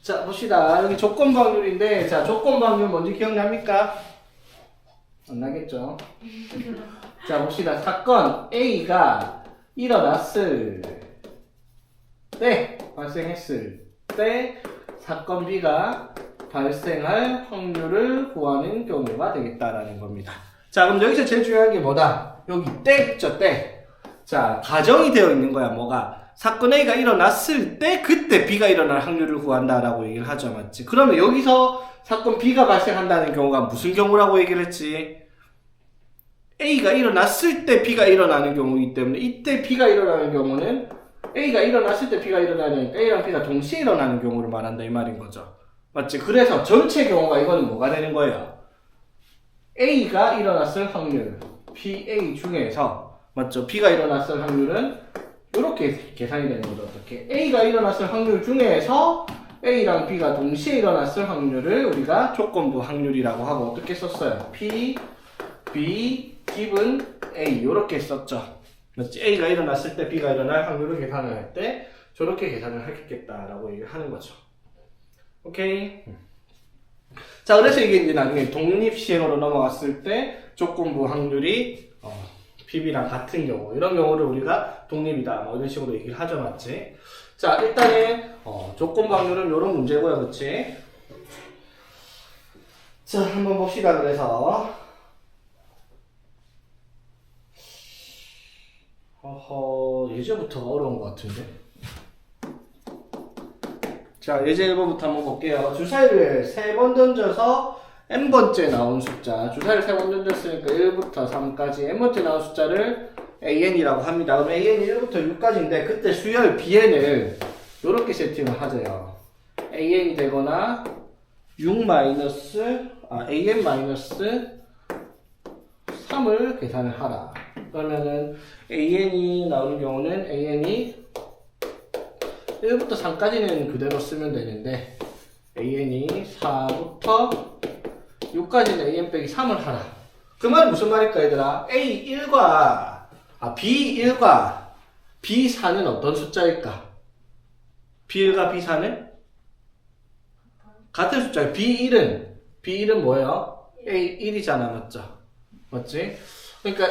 자, 봅시다. 여기 조건방률인데, 자, 조건방률 뭔지 기억납니까? 안 나겠죠? 자, 봅시다. 사건 A가 일어났을 때, 발생했을 때, 사건 B가 발생할 확률을 구하는 경우가 되겠다라는 겁니다. 자, 그럼 여기서 제일 중요한 게 뭐다? 여기 때 있죠, 때. 자, 가정이 되어 있는 거야, 뭐가? 사건 A가 일어났을 때 그때 B가 일어날 확률을 구한다라고 얘기를 하죠, 맞지? 그러면 여기서 사건 B가 발생한다는 경우가 무슨 경우라고 얘기를 했지? A가 일어났을 때 B가 일어나는 경우이기 때문에 이때 B가 일어나는 경우는 A가 일어났을 때 B가 일어나니까 A랑 B가 동시에 일어나는 경우를 말한다 이 말인 거죠, 맞지? 그래서 전체 경우가 이거는 뭐가 되는 거예요? A가 일어났을 확률 BA 중에서, 맞죠? B가 일어났을 확률은 이렇게 계산이 되는 거죠. 어떻게? A가 일어났을 확률 중에서 A랑 B가 동시에 일어났을 확률을 우리가 조건부 확률이라고 하고 어떻게 썼어요? P, B, given A 이렇게 썼죠. 맞지? A가 일어났을 때 B가 일어날 확률을 계산을 할 때 저렇게 계산을 하겠다라고 얘기를 하는 거죠. 오케이? 자, 그래서 이게 이제 나중에 독립시행으로 넘어갔을 때 조건부 확률이 PB랑 같은 경우, 이런 경우를 우리가 독립이다, 뭐 이런 식으로 얘기를 하죠, 맞지? 자, 일단은 조건부 확률은 이런 문제고요, 그렇지? 자, 한번 봅시다. 그래서 예제부터가 어려운 것 같은데. 자, 예제 1번부터 한번 볼게요. 주사위를 3번 던져서 n번째 나온 숫자, 주사위를 3번 던졌으니까 1부터 3까지 n번째 나온 숫자를 an이라고 합니다. 그럼 an이 1부터 6까지인데 그때 수열 bn을 이렇게 세팅을 하세요. an이 되거나 6 마이너스 an 마이너스 3을 계산을 하라. 그러면은 an이 나오는 경우는 an이 1부터 3까지는 그대로 쓰면 되는데 an이 4부터 6까지는 an 빼기 3을 하라. 그 말은 무슨 말일까 얘들아? A1과 B1과 B4는 어떤 숫자일까? B1과 B4는 같은 숫자예요. B1은 뭐예요? A1이잖아, 맞죠? 맞지? 그러니까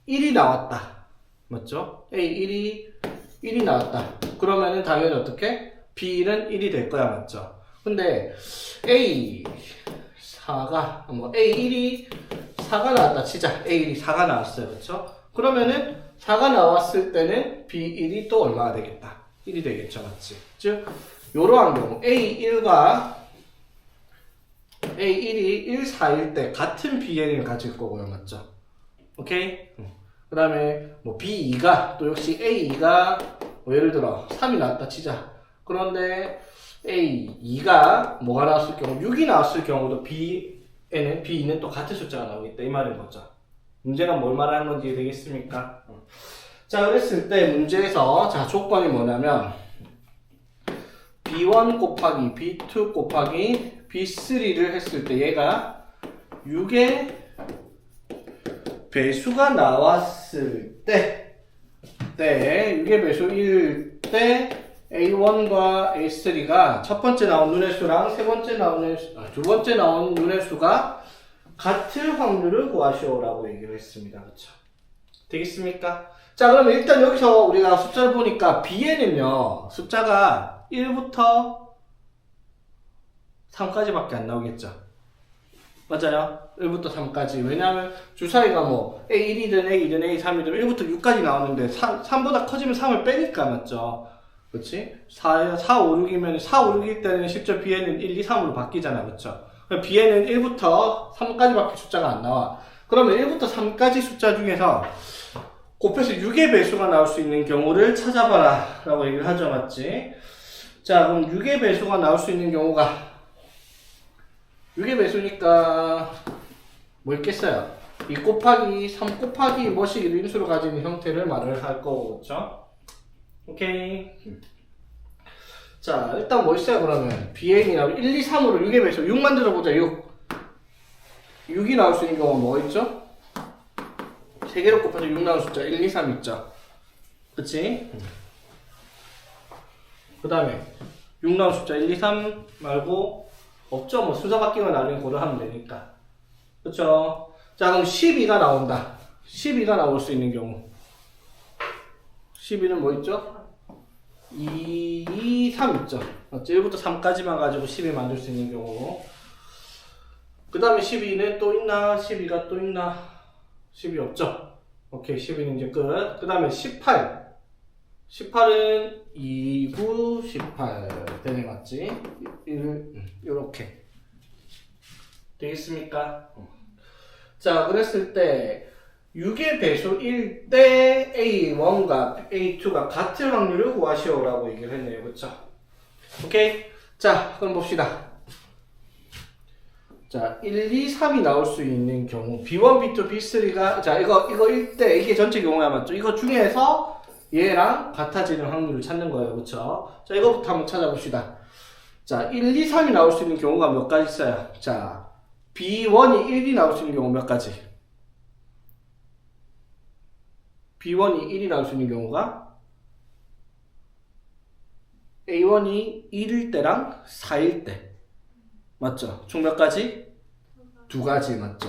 1이 나왔다, 맞죠? A1이 나왔다. 그러면은 당연히 어떻게? B1은 1이 될 거야, 맞죠? 근데 A4가 A1이 4가 나왔다 치자. A1이 4가 나왔어요, 그렇죠? 그러면은 4가 나왔을 때는 B1이 또 얼마가 되겠다? 1이 되겠죠, 맞지? 즉 요러한 경우 A1과 A1이 1, 4일 때 같은 BN을 가질 거고요, 맞죠? 오케이? 그 다음에 뭐 B2가 또 역시 A2가 예를 들어 3이 나왔다 치자. 그런데 A2가 뭐가 나왔을 경우 6이 나왔을 경우도 B2는 또 같은 숫자가 나오겠다 이 말인 거죠. 문제가 뭘 말하는 건지 되겠습니까? 자, 그랬을 때 문제에서 자 조건이 뭐냐면 B1 곱하기 B2 곱하기 B3를 했을 때 얘가 6의 배수가 나왔을 때 6의 배수일 때 A1과 A3가 첫 번째 나온 눈의 수랑 두 번째 나온 눈의 수가 같을 확률을 구하시오라고 얘기를 했습니다. 그렇죠? 되겠습니까? 자, 그러면 일단 여기서 우리가 숫자를 보니까 B에는요, 숫자가 1부터 3까지밖에 안 나오겠죠? 맞아요? 1부터 3까지. 왜냐하면 주사위가 뭐 A1이든 A2든 A3이든 1부터 6까지 나오는데 3보다 커지면 3을 빼니까, 맞죠? 그치? 4, 5, 6이면 4, 5, 6일 때는 실제 B에는 1, 2, 3으로 바뀌잖아, 그쵸? B에는 1부터 3까지밖에 숫자가 안 나와. 그러면 1부터 3까지 숫자 중에서 곱해서 6의 배수가 나올 수 있는 경우를 찾아봐라 라고 얘기를 하죠, 맞지? 자, 그럼 6의 배수가 나올 수 있는 경우가 6의 배수니까 뭐 있겠어요? 2 곱하기 3 곱하기 뭐씩 인수를 가진 형태를 말을 할 거고, 그쵸? 오케이. 자, 일단 뭐 있어요, 그러면? BN이나 1, 2, 3으로 6의 배수. 6 만들어보자, 6. 6이 나올 수 있는 경우가 뭐 있죠? 3개로 곱해서 6 나오는 숫자 1, 2, 3 있죠? 그치? 그 다음에 6 나온 숫자 1, 2, 3 말고 없죠. 뭐 순서 바뀌면 나중에 고려하면 되니까. 그쵸? 자, 그럼 12가 나온다. 12가 나올 수 있는 경우. 12는 뭐 있죠? 2, 2, 3 있죠. 맞죠? 1부터 3까지만 가지고 12 만들 수 있는 경우. 그 다음에 12는 또 있나? 12가 또 있나? 12 없죠? 오케이, 12는 이제 끝. 그 다음에 18. 18은 2, 9, 18. 되네, 맞지? 요렇게. 되겠습니까? 자, 그랬을 때 6의 배수일 때 A1과 A2가 같은 확률을 구하시오라고 얘기를 했네요. 그쵸? 오케이? 자, 그럼 봅시다. 자, 1, 2, 3이 나올 수 있는 경우 B1, B2, B3가 자, 이거일 때 이게 전체 경우야, 맞죠? 이거 중에서 얘랑 같아지는 확률을 찾는 거예요. 그쵸? 자, 이거부터 한번 찾아봅시다. 자, 1, 2, 3이 나올 수 있는 경우가 몇 가지 있어요? 자, B1이 1이 나올 수 있는 경우 몇 가지? B1이 1이 나올 수 있는 경우가 A1이 1일 때랑 4일 때. 맞죠? 총 몇 가지? 두 가지, 맞죠?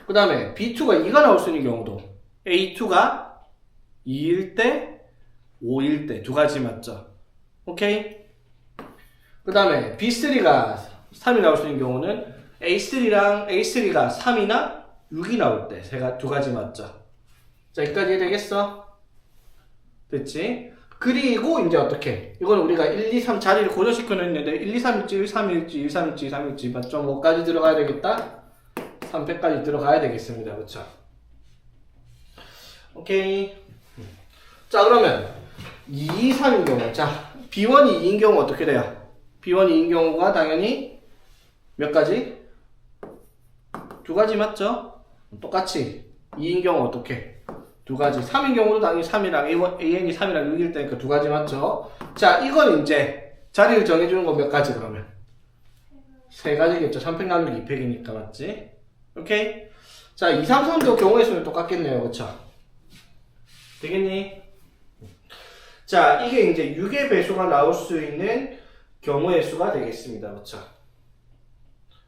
그 다음에 B2가 2가 나올 수 있는 경우도 A2가 2일 때, 5일 때 두 가지, 맞죠? 오케이? 그 다음에 B3가 3이 나올 수 있는 경우는 A3가 3이나 6이 나올 때 두 가지, 맞죠? 자, 여기까지 되겠어? 됐지? 그리고 이제 어떻게? 이건 우리가 1, 2, 3 자리를 고정시켜 놓는데 1, 2, 3일지, 1, 3일지, 1, 3일지, 2, 3일지 맞죠? 뭐까지 들어가야 되겠다? 300까지 들어가야 되겠습니다. 그쵸? 오케이. 자, 그러면 2, 3인 경우. 자, B1이 2인 경우 어떻게 돼요? B1이 2인 경우가 당연히 몇 가지? 두 가지 맞죠? 똑같이 2인 경우 어떻게? 두 가지. 3인 경우도 당연히 3이랑 AN이 3이랑 6일 때니까 두 가지 맞죠? 자, 이건 이제 자리를 정해주는 건 몇 가지 그러면? 세 가지겠죠. 3팩 나누기 2팩이니까 맞지? 오케이? 자, 2, 3, 3도 경우의 수는 똑같겠네요. 그쵸? 되겠니? 자, 이게 이제 6의 배수가 나올 수 있는 경우의 수가 되겠습니다. 그쵸?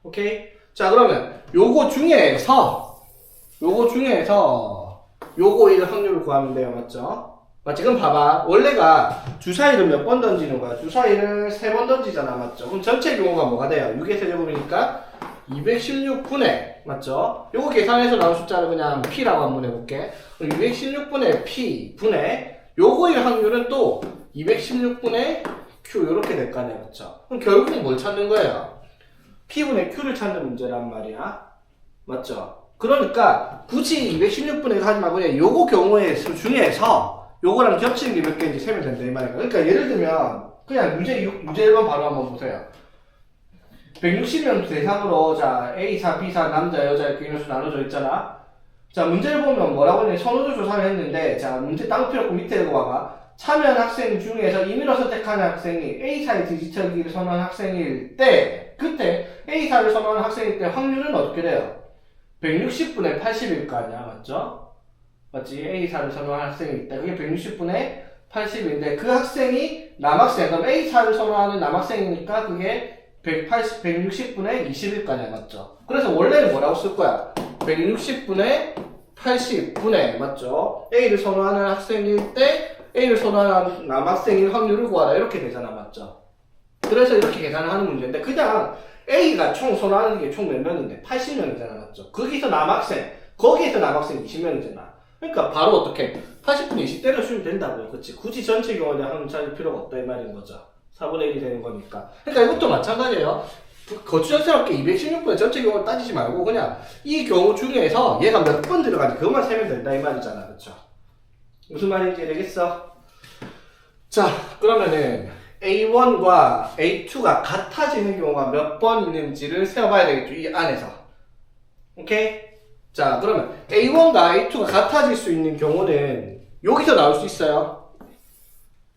오케이? 자, 그러면 요거 중에서 요거 일 확률을 구하면 돼요. 맞죠? 맞지? 그럼 봐봐. 원래가 주사위를 몇 번 던지는 거야? 주사위를 3번 던지잖아. 맞죠? 그럼 전체 경우가 뭐가 돼요? 6의 세제곱이니까 216분의, 맞죠? 요거 계산해서 나온 숫자를 그냥 P라고 한번 해볼게. 216분의 P 분의 요거의 확률은 또 216분의 Q 요렇게 될 거 아니야. 그쵸? 그럼 결국은 뭘 찾는 거예요? P분의 Q를 찾는 문제란 말이야. 맞죠? 그러니까 굳이 216분의 하지 말고 그냥 요거 경우의 수 중에서 요거랑 겹치는 게 몇 개인지 세면 된다 이 말이야. 그러니까 예를 들면 그냥 유제 1번 바로 한번 보세요. 160명 대상으로 자 A4, B4 남자, 여자 이렇게 인원수 나눠져 있잖아. 자 문제를 보면 뭐라고 했냐면 선호도 조사를 했는데 자 문제 따로 필요 없고 밑에 읽어봐봐. 참여한 학생 중에서 임의로 선택하는 학생이 A사의 디지털기를 선호한 학생일 때 그때 A사를 선호하는 학생일 때 확률은 어떻게 돼요? 160분의 80일 거 아니야, 맞죠? 맞지? A사를 선호하는 학생일 때 그게 160분의 80인데 그 학생이 남학생, 그럼 A사를 선호하는 남학생이니까 그게 160분의 20일 거 아니야, 맞죠? 그래서 원래는 뭐라고 쓸 거야? 160분의 80분의, 맞죠? A를 선호하는 학생일 때 A를 선호하는 남학생일 확률을 구하라 이렇게 되잖아, 맞죠? 그래서 이렇게 계산을 하는 문제인데 그냥 A가 총 선호하는 게 총 몇 명인데 80명이잖아, 맞죠? 거기서 남학생 20명이잖아. 그러니까 바로 어떻게 80분의 20 때려주면 된다고요. 그치? 굳이 전체 경우에 대한 찾을 필요가 없다 이 말인 거죠. 4분의 1이 되는 거니까. 그러니까 이것도 마찬가지예요. 거추장스럽게 216분의 전체 경우를 따지지 말고 그냥 이 경우 중에서 얘가 몇 번 들어가지 그것만 세면 된다 이 말이잖아. 그쵸? 무슨 말인지 되겠어? 자, 그러면은 A1과 A2가 같아지는 경우가 몇 번 있는지를 세어봐야 되겠죠. 이 안에서. 오케이? 자, 그러면 A1과 A2가 같아질 수 있는 경우는 여기서 나올 수 있어요?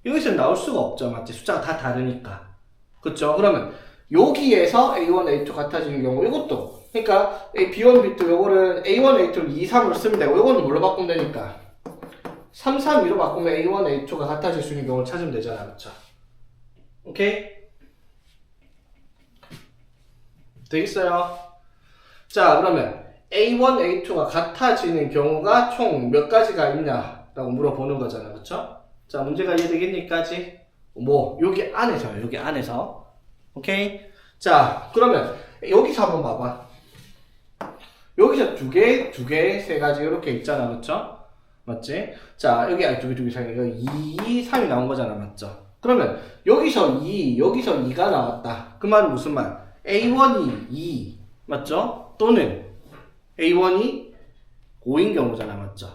여기서 나올 수가 없죠. 맞지? 숫자가 다 다르니까. 그쵸? 그러면 여기에서 A1, A2 같아지는 경우 이것도 그러니까 B1, B2 요거를 A1, A2를 2, 3으로 쓰면 되고 요거는 뭘로 바꾸면 되니까 3, 3, 2로 바꾸면 A1, A2가 같아질 수 있는 경우를 찾으면 되잖아. 그쵸? 오케이? 되겠어요? 자, 그러면 A1, A2가 같아지는 경우가 총 몇 가지가 있냐라고 물어보는 거잖아, 그쵸? 자, 문제가 이해되겠니까지? 뭐, 여기 안에서요, 여기 안에서. 오케이? 자, 그러면 여기서 한번 봐봐. 여기서 두 개, 세 가지 이렇게 있잖아, 그쵸? 맞지? 자, 여기 두 개, 2, 3이 나온 거잖아, 맞죠? 그러면 여기서 2, 여기서 2가 나왔다. 그 말은 무슨 말? A1이 2, 맞죠? 또는 A1이 5인 경우잖아, 맞죠?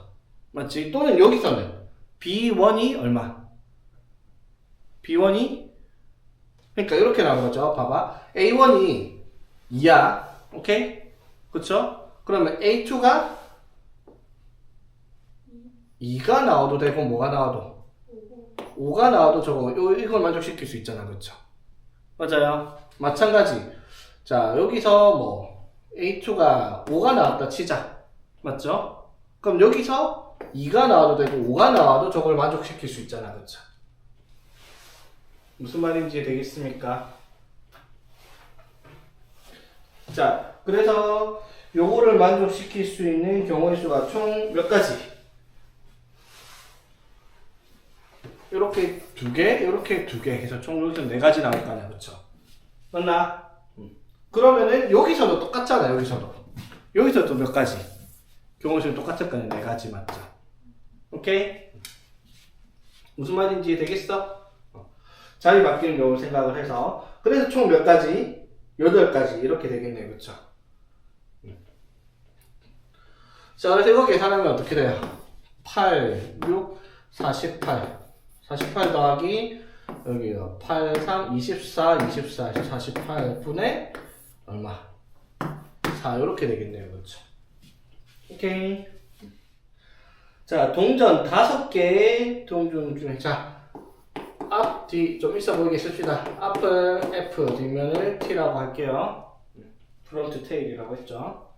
맞지? 또는 여기서는 B1이 얼마? B1이 그러니까 이렇게 나온 거죠. 봐봐. A1이 2야. 오케이? 그쵸? 그러면 A2가 2가 나와도 되고 뭐가 나와도 5가 나와도 저거 이걸 만족시킬 수 있잖아. 그쵸? 맞아요. 마찬가지. 자, 여기서 뭐 A2가 5가 나왔다 치자. 맞죠? 그럼 여기서 2가 나와도 되고 5가 나와도 저걸 만족시킬 수 있잖아. 그쵸? 무슨 말인지 되겠습니까? 자, 그래서 요거를 만족시킬 수 있는 경우의 수가 총 몇 가지? 요렇게 두 개, 요렇게 두 개 해서 총 여기서 네 가지 나올 거 아니야, 그쵸? 맞나? 그러면은 여기서도 똑같잖아, 여기서도 몇 가지? 경우의 수는 똑같을 거 아니야, 네 가지 맞죠? 오케이? 무슨 말인지 되겠어? 자리 바뀌는 경우를 생각을 해서 그래서 총 몇 가지? 8가지 이렇게 되겠네요, 그쵸? 자, 그래서 이거 계산하면 어떻게 돼요? 8, 6, 48 더하기 여기가 8, 3, 24, 48분의 얼마? 4 이렇게 되겠네요, 그렇죠? 오케이. 자, 동전 5개의 동전 중에 자, 앞, 뒤 좀 있어 보이게 씁시다. 앞을 F, 뒷면을 T라고 할게요. 프론트 테일이라고 했죠.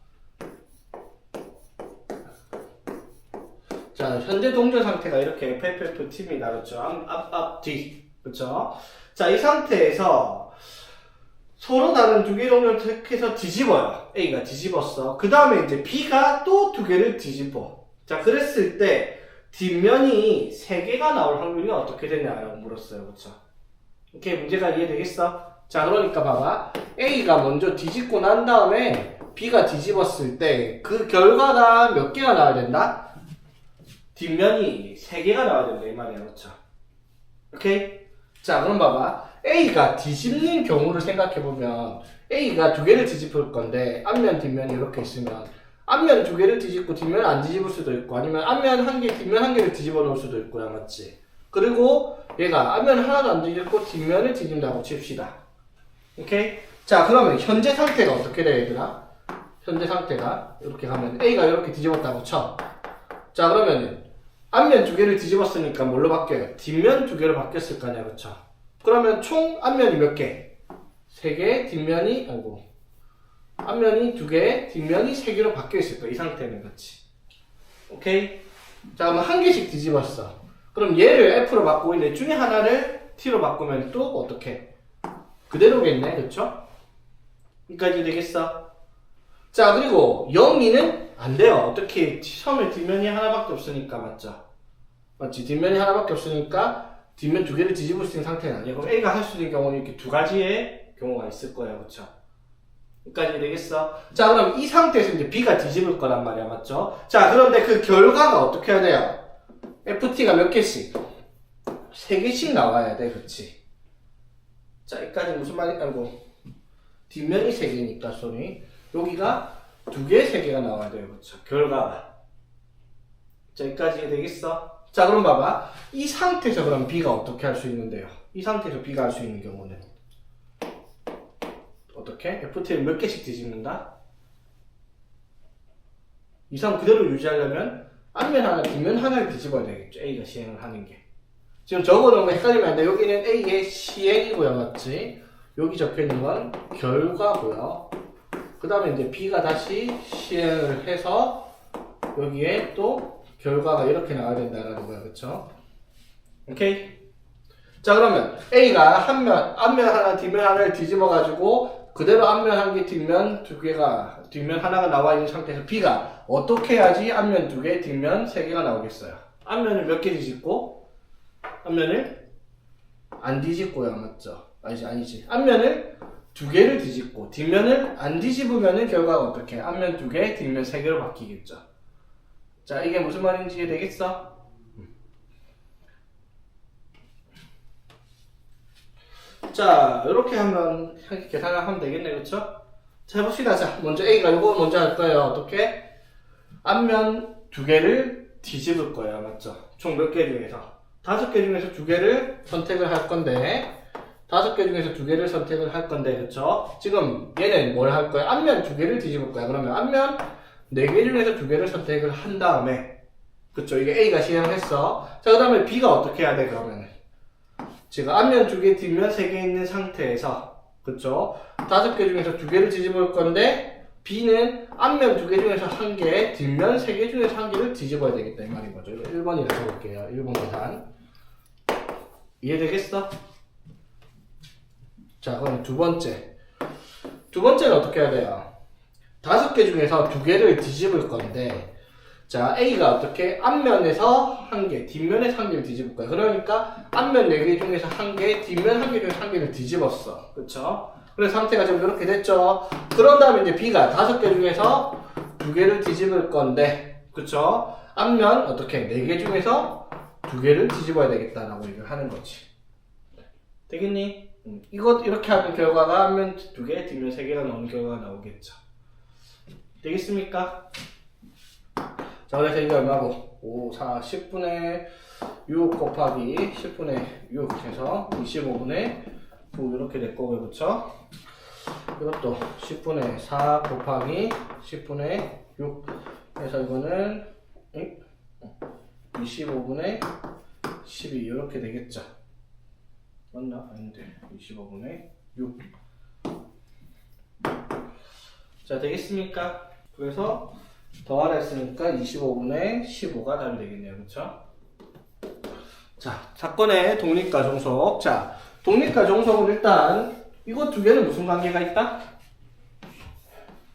자, 현재 동전 상태가 이렇게 FFF T입니다. 그렇죠? 앞, 뒤. 그렇죠? 자, 이 상태에서 서로 다른 두 개의 동전을 택해서 뒤집어요. A가 뒤집었어. 그 다음에 이제 B가 또 두 개를 뒤집어. 자, 그랬을 때 뒷면이 3개가 나올 확률이 어떻게 되냐라고 물었어요. 그렇죠? 오케이, 문제가 이해되겠어? 자, 그러니까 봐봐. A가 먼저 뒤집고 난 다음에 B가 뒤집었을 때 그 결과가 몇 개가 나와야 된다? 뒷면이 3개가 나와야 된다, 이 말이야. 그렇죠? 오케이? 자, 그럼 봐봐. A가 뒤집는 경우를 생각해보면 A가 2개를 뒤집을 건데 앞면, 뒷면이 이렇게 있으면 앞면 2개를 뒤집고 뒷면 안 뒤집을 수도 있고 아니면 앞면 1개, 뒷면 1개를 뒤집어 놓을 수도 있고요. 맞지? 그리고 얘가 앞면 하나도 안 뒤집고 뒷면을 뒤집는다고 칩시다. 오케이? 자, 그러면 현재 상태가 어떻게 돼, 얘들아? 현재 상태가 이렇게 가면 A가 이렇게 뒤집었다고 쳐. 자, 그러면은 앞면 2개를 뒤집었으니까 뭘로 바뀌어요? 뒷면 2개로 바뀌었을 거 아니야, 그쵸? 그러면 총 앞면이 몇 개? 3개, 뒷면이, 앞면이 2개, 뒷면이 3개로 바뀌어있을 거야, 이 상태는, 그치? 오케이? 자, 그럼 1개씩 뒤집었어. 그럼 얘를 F로 바꾸고 있는데 중에 하나를 T로 바꾸면 또 어떻게? 그대로겠네, 그쵸? 여기까지 되겠어? 자, 그리고 0, 2는 안 돼요. 어떻게? 처음에 뒷면이 하나밖에 없으니까, 맞죠? 맞지? 뒷면이 하나밖에 없으니까 뒷면 2개를 뒤집을 수 있는 상태는 아니에요. 그럼 A가 할 수 있는 경우는 이렇게 2가지의 경우가 있을 거예요. 그쵸? 여기까지 되겠어? 자, 그럼 이 상태에서 이제 B가 뒤집을 거란 말이야. 맞죠? 자, 그런데 그 결과가 어떻게 해야 돼요? FT가 몇 개씩? 3개씩 나와야 돼. 그치? 자, 여기까지 무슨 말이냐고. 뒷면이 3개니까, 소리. 여기가 2개, 3개가 나와야 돼요. 그쵸? 결과가. 자, 여기까지 되겠어? 자, 그럼 봐봐. 이 상태에서 그럼 B가 어떻게 할 수 있는데요? 이 상태에서 B가 할 수 있는 경우는 어떻게? FT를 몇 개씩 뒤집는다? 이상 그대로 유지하려면 앞면 하나, 뒷면 하나를 뒤집어야 되겠죠. A가 시행을 하는 게. 지금 적어놓은 거 헷갈리면 안 돼. 여기는 A의 시행이고요. 맞지? 여기 적혀있는 건 결과고요. 그 다음에 이제 B가 다시 시행을 해서 여기에 또 결과가 이렇게 나와야 된다는 거야. 그쵸? 오케이? 자, 그러면 A가 앞면 하나, 뒷면 하나를 뒤집어가지고 그대로 앞면 한 개, 뒷면 두 개가, 뒷면 하나가 나와 있는 상태에서 B가 어떻게 해야지 앞면 두 개, 뒷면 세 개가 나오겠어요? 앞면을 몇 개 뒤집고, 앞면을 안 뒤집고요, 맞죠? 아니지. 앞면을 두 개를 뒤집고, 뒷면을 안 뒤집으면은 결과가 어떻게? 앞면 두 개, 뒷면 세 개로 바뀌겠죠. 자, 이게 무슨 말인지 이해되겠어? 자, 이렇게 하면 계산을 하면 되겠네, 그쵸? 자, 해봅시다. 자, 먼저 A가 이거 먼저 할 거예요. 어떻게? 앞면 두 개를 뒤집을 거예요, 맞죠? 총 몇 개 중에서? 5개 중에서 두 개를 선택을 할 건데, 5개 중에서 두 개를 선택을 할 건데, 그쵸? 지금 얘는 뭘 할 거야? 앞면 두 개를 뒤집을 거야. 그러면 앞면 4개 중에서 두 개를 선택을 한 다음에, 그쵸? 이게 A가 실행했어. 자, 그 다음에 B가 어떻게 해야 돼, 그러면? 지금 앞면 두 개, 뒷면 세 개 있는 상태에서, 그쵸? 5개 중에서 두 개를 뒤집을 건데, B는 앞면 두 개 중에서 한 개, 뒷면 세 개 중에서 한 개를 뒤집어야 되겠다, 이 말인 거죠. 1번이라고 해볼게요. 1번 계산. 이해되겠어? 자, 그럼 두 번째. 두 번째는 어떻게 해야 돼요? 5개 중에서 두 개를 뒤집을 건데, 자, A가 어떻게? 앞면에서 한 개, 뒷면에서 한 개를 뒤집을 거야. 그러니까, 앞면 4개 중에서 한 개, 뒷면 한 개 중에서 한 개를 뒤집었어. 그쵸? 그래서 상태가 지금 이렇게 됐죠? 그런 다음에 이제 B가 5개 중에서 두 개를 뒤집을 건데, 그쵸? 앞면 어떻게? 4개 중에서 두 개를 뒤집어야 되겠다라고 얘기를 하는 거지. 되겠니? 이렇게 하는 결과가 앞면 두 개, 뒷면 세 개가 나오는 결과가 나오겠죠. 되겠습니까? 자, 그래서 이게 얼마고? 5, 4, 10분의 6 곱하기 10분의 6 해서 25분의 9 이렇게 될 거고요, 그쵸? 이것도 10분의 4 곱하기 10분의 6 해서 이거는 25분의 12 이렇게 되겠죠? 맞나? 아닌데 25분의 6 자, 되겠습니까? 그래서 더하라 했으니까 25분의 15가 답이 되겠네요. 그쵸? 자, 사건의 독립과 종속. 자, 독립과 종속은 일단 이거 두 개는 무슨 관계가 있다?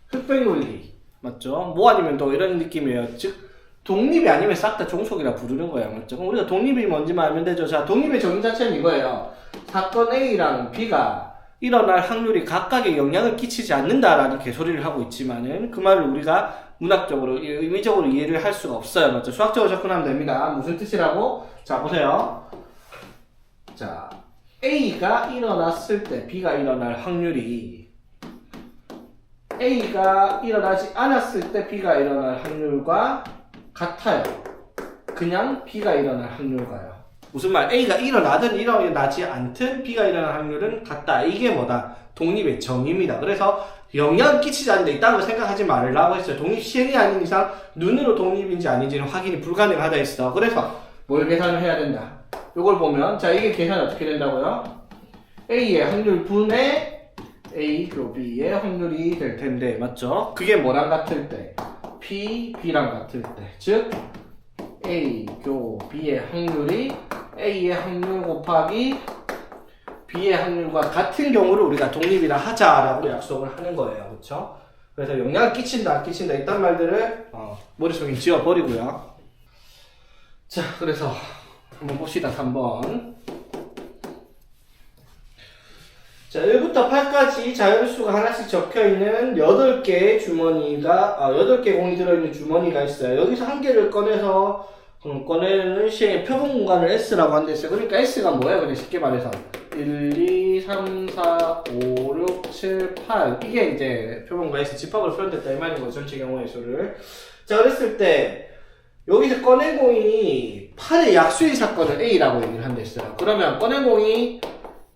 흑백 논리. 맞죠? 뭐 아니면 또 이런 느낌이에요. 즉, 독립이 아니면 싹 다 종속이라 부르는 거예요. 맞죠? 그럼 우리가 독립이 뭔지만 알면 되죠. 자, 독립의 정의 자체는 이거예요. 사건 A랑 B가 일어날 확률이 각각의 영향을 끼치지 않는다라는 개소리를 하고 있지만은 그 말을 우리가 문학적으로, 의미적으로 이해를 할 수가 없어요. 맞죠? 수학적으로 접근하면 됩니다. 무슨 뜻이라고? 자, 보세요. 자, A가 일어났을 때 B가 일어날 확률이 A가 일어나지 않았을 때 B가 일어날 확률과 같아요. 그냥 B가 일어날 확률과요. 무슨 말? A가 일어나든 일어나지 않든 B가 일어날 확률은 같다. 이게 뭐다? 독립의 정의입니다. 그래서 영향을 끼치지 않는데 있다고 생각하지 말라고 했어요. 독립 시행이 아닌 이상 눈으로 독립인지 아닌지는 확인이 불가능하다 했어. 그래서 뭘 계산을 해야 된다? 이걸 보면 자, 이게 계산이 어떻게 된다고요? A의 확률 분의 A 교 B의 확률이 될 텐데 맞죠? 그게 뭐랑 같을 때? P, B랑 같을 때. 즉 A 교 B의 확률이 A의 확률 곱하기 B의 확률과 같은 경우를 우리가 독립이라 하자라고 약속을 하는 거예요. 그쵸? 그래서 영향을 끼친다, 안 끼친다, 이딴 말들을 머릿속에 지워버리고요. 자, 그래서 한번 봅시다. 3번. 자, 1부터 8까지 자연수가 하나씩 적혀있는 8개의 주머니가, 8개 공이 들어있는 주머니가 있어요. 여기서 한 개를 꺼내서 꺼내는 시행의 표본 공간을 S라고 한다 했어요. 그러니까 S가 뭐예요? 그냥 쉽게 말해서 1, 2, 3, 4, 5, 6, 7, 8 이게 이제 표본 공간 S 집합으로 표현됐다 이 말인 거죠. 전체 경우의 수를. 자, 그랬을 때 여기서 꺼낸 공이 8의 약수인 사건을 A라고 얘기를 한다 했어요. 그러면 꺼낸 공이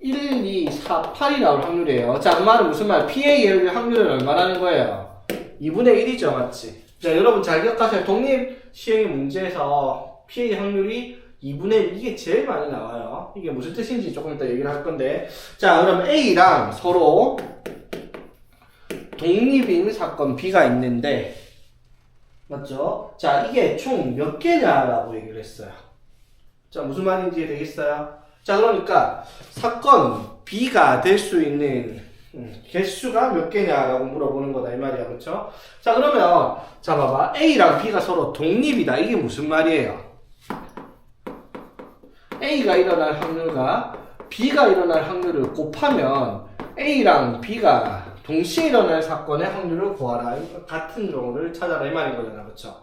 1, 2, 4, 8이 나올 확률이에요. 자, 그 말은 무슨 말? PA 확률은 얼마라는 거예요? 2분의 1이죠, 맞지? 자, 여러분 잘 기억하세요. 독립 시행의 문제에서 PA 확률이 2분의 1, 이게 제일 많이 나와요. 이게 무슨 뜻인지 조금 이따 얘기를 할 건데. 자, 그럼 A랑 서로 독립인 사건 B가 있는데, 맞죠? 자, 이게 총 몇 개냐라고 얘기를 했어요. 자, 무슨 말인지 되겠어요? 자, 그러니까 사건 B가 될 수 있는 개수가 몇 개냐라고 물어보는 거다 이 말이야. 그쵸? 자, 그러면 자 봐봐. A랑 B가 서로 독립이다. 이게 무슨 말이에요? A가 일어날 확률과 B가 일어날 확률을 곱하면 A랑 B가 동시에 일어날 사건의 확률을 구하라. 같은 경우를 찾아라 이 말인 거잖아. 그쵸?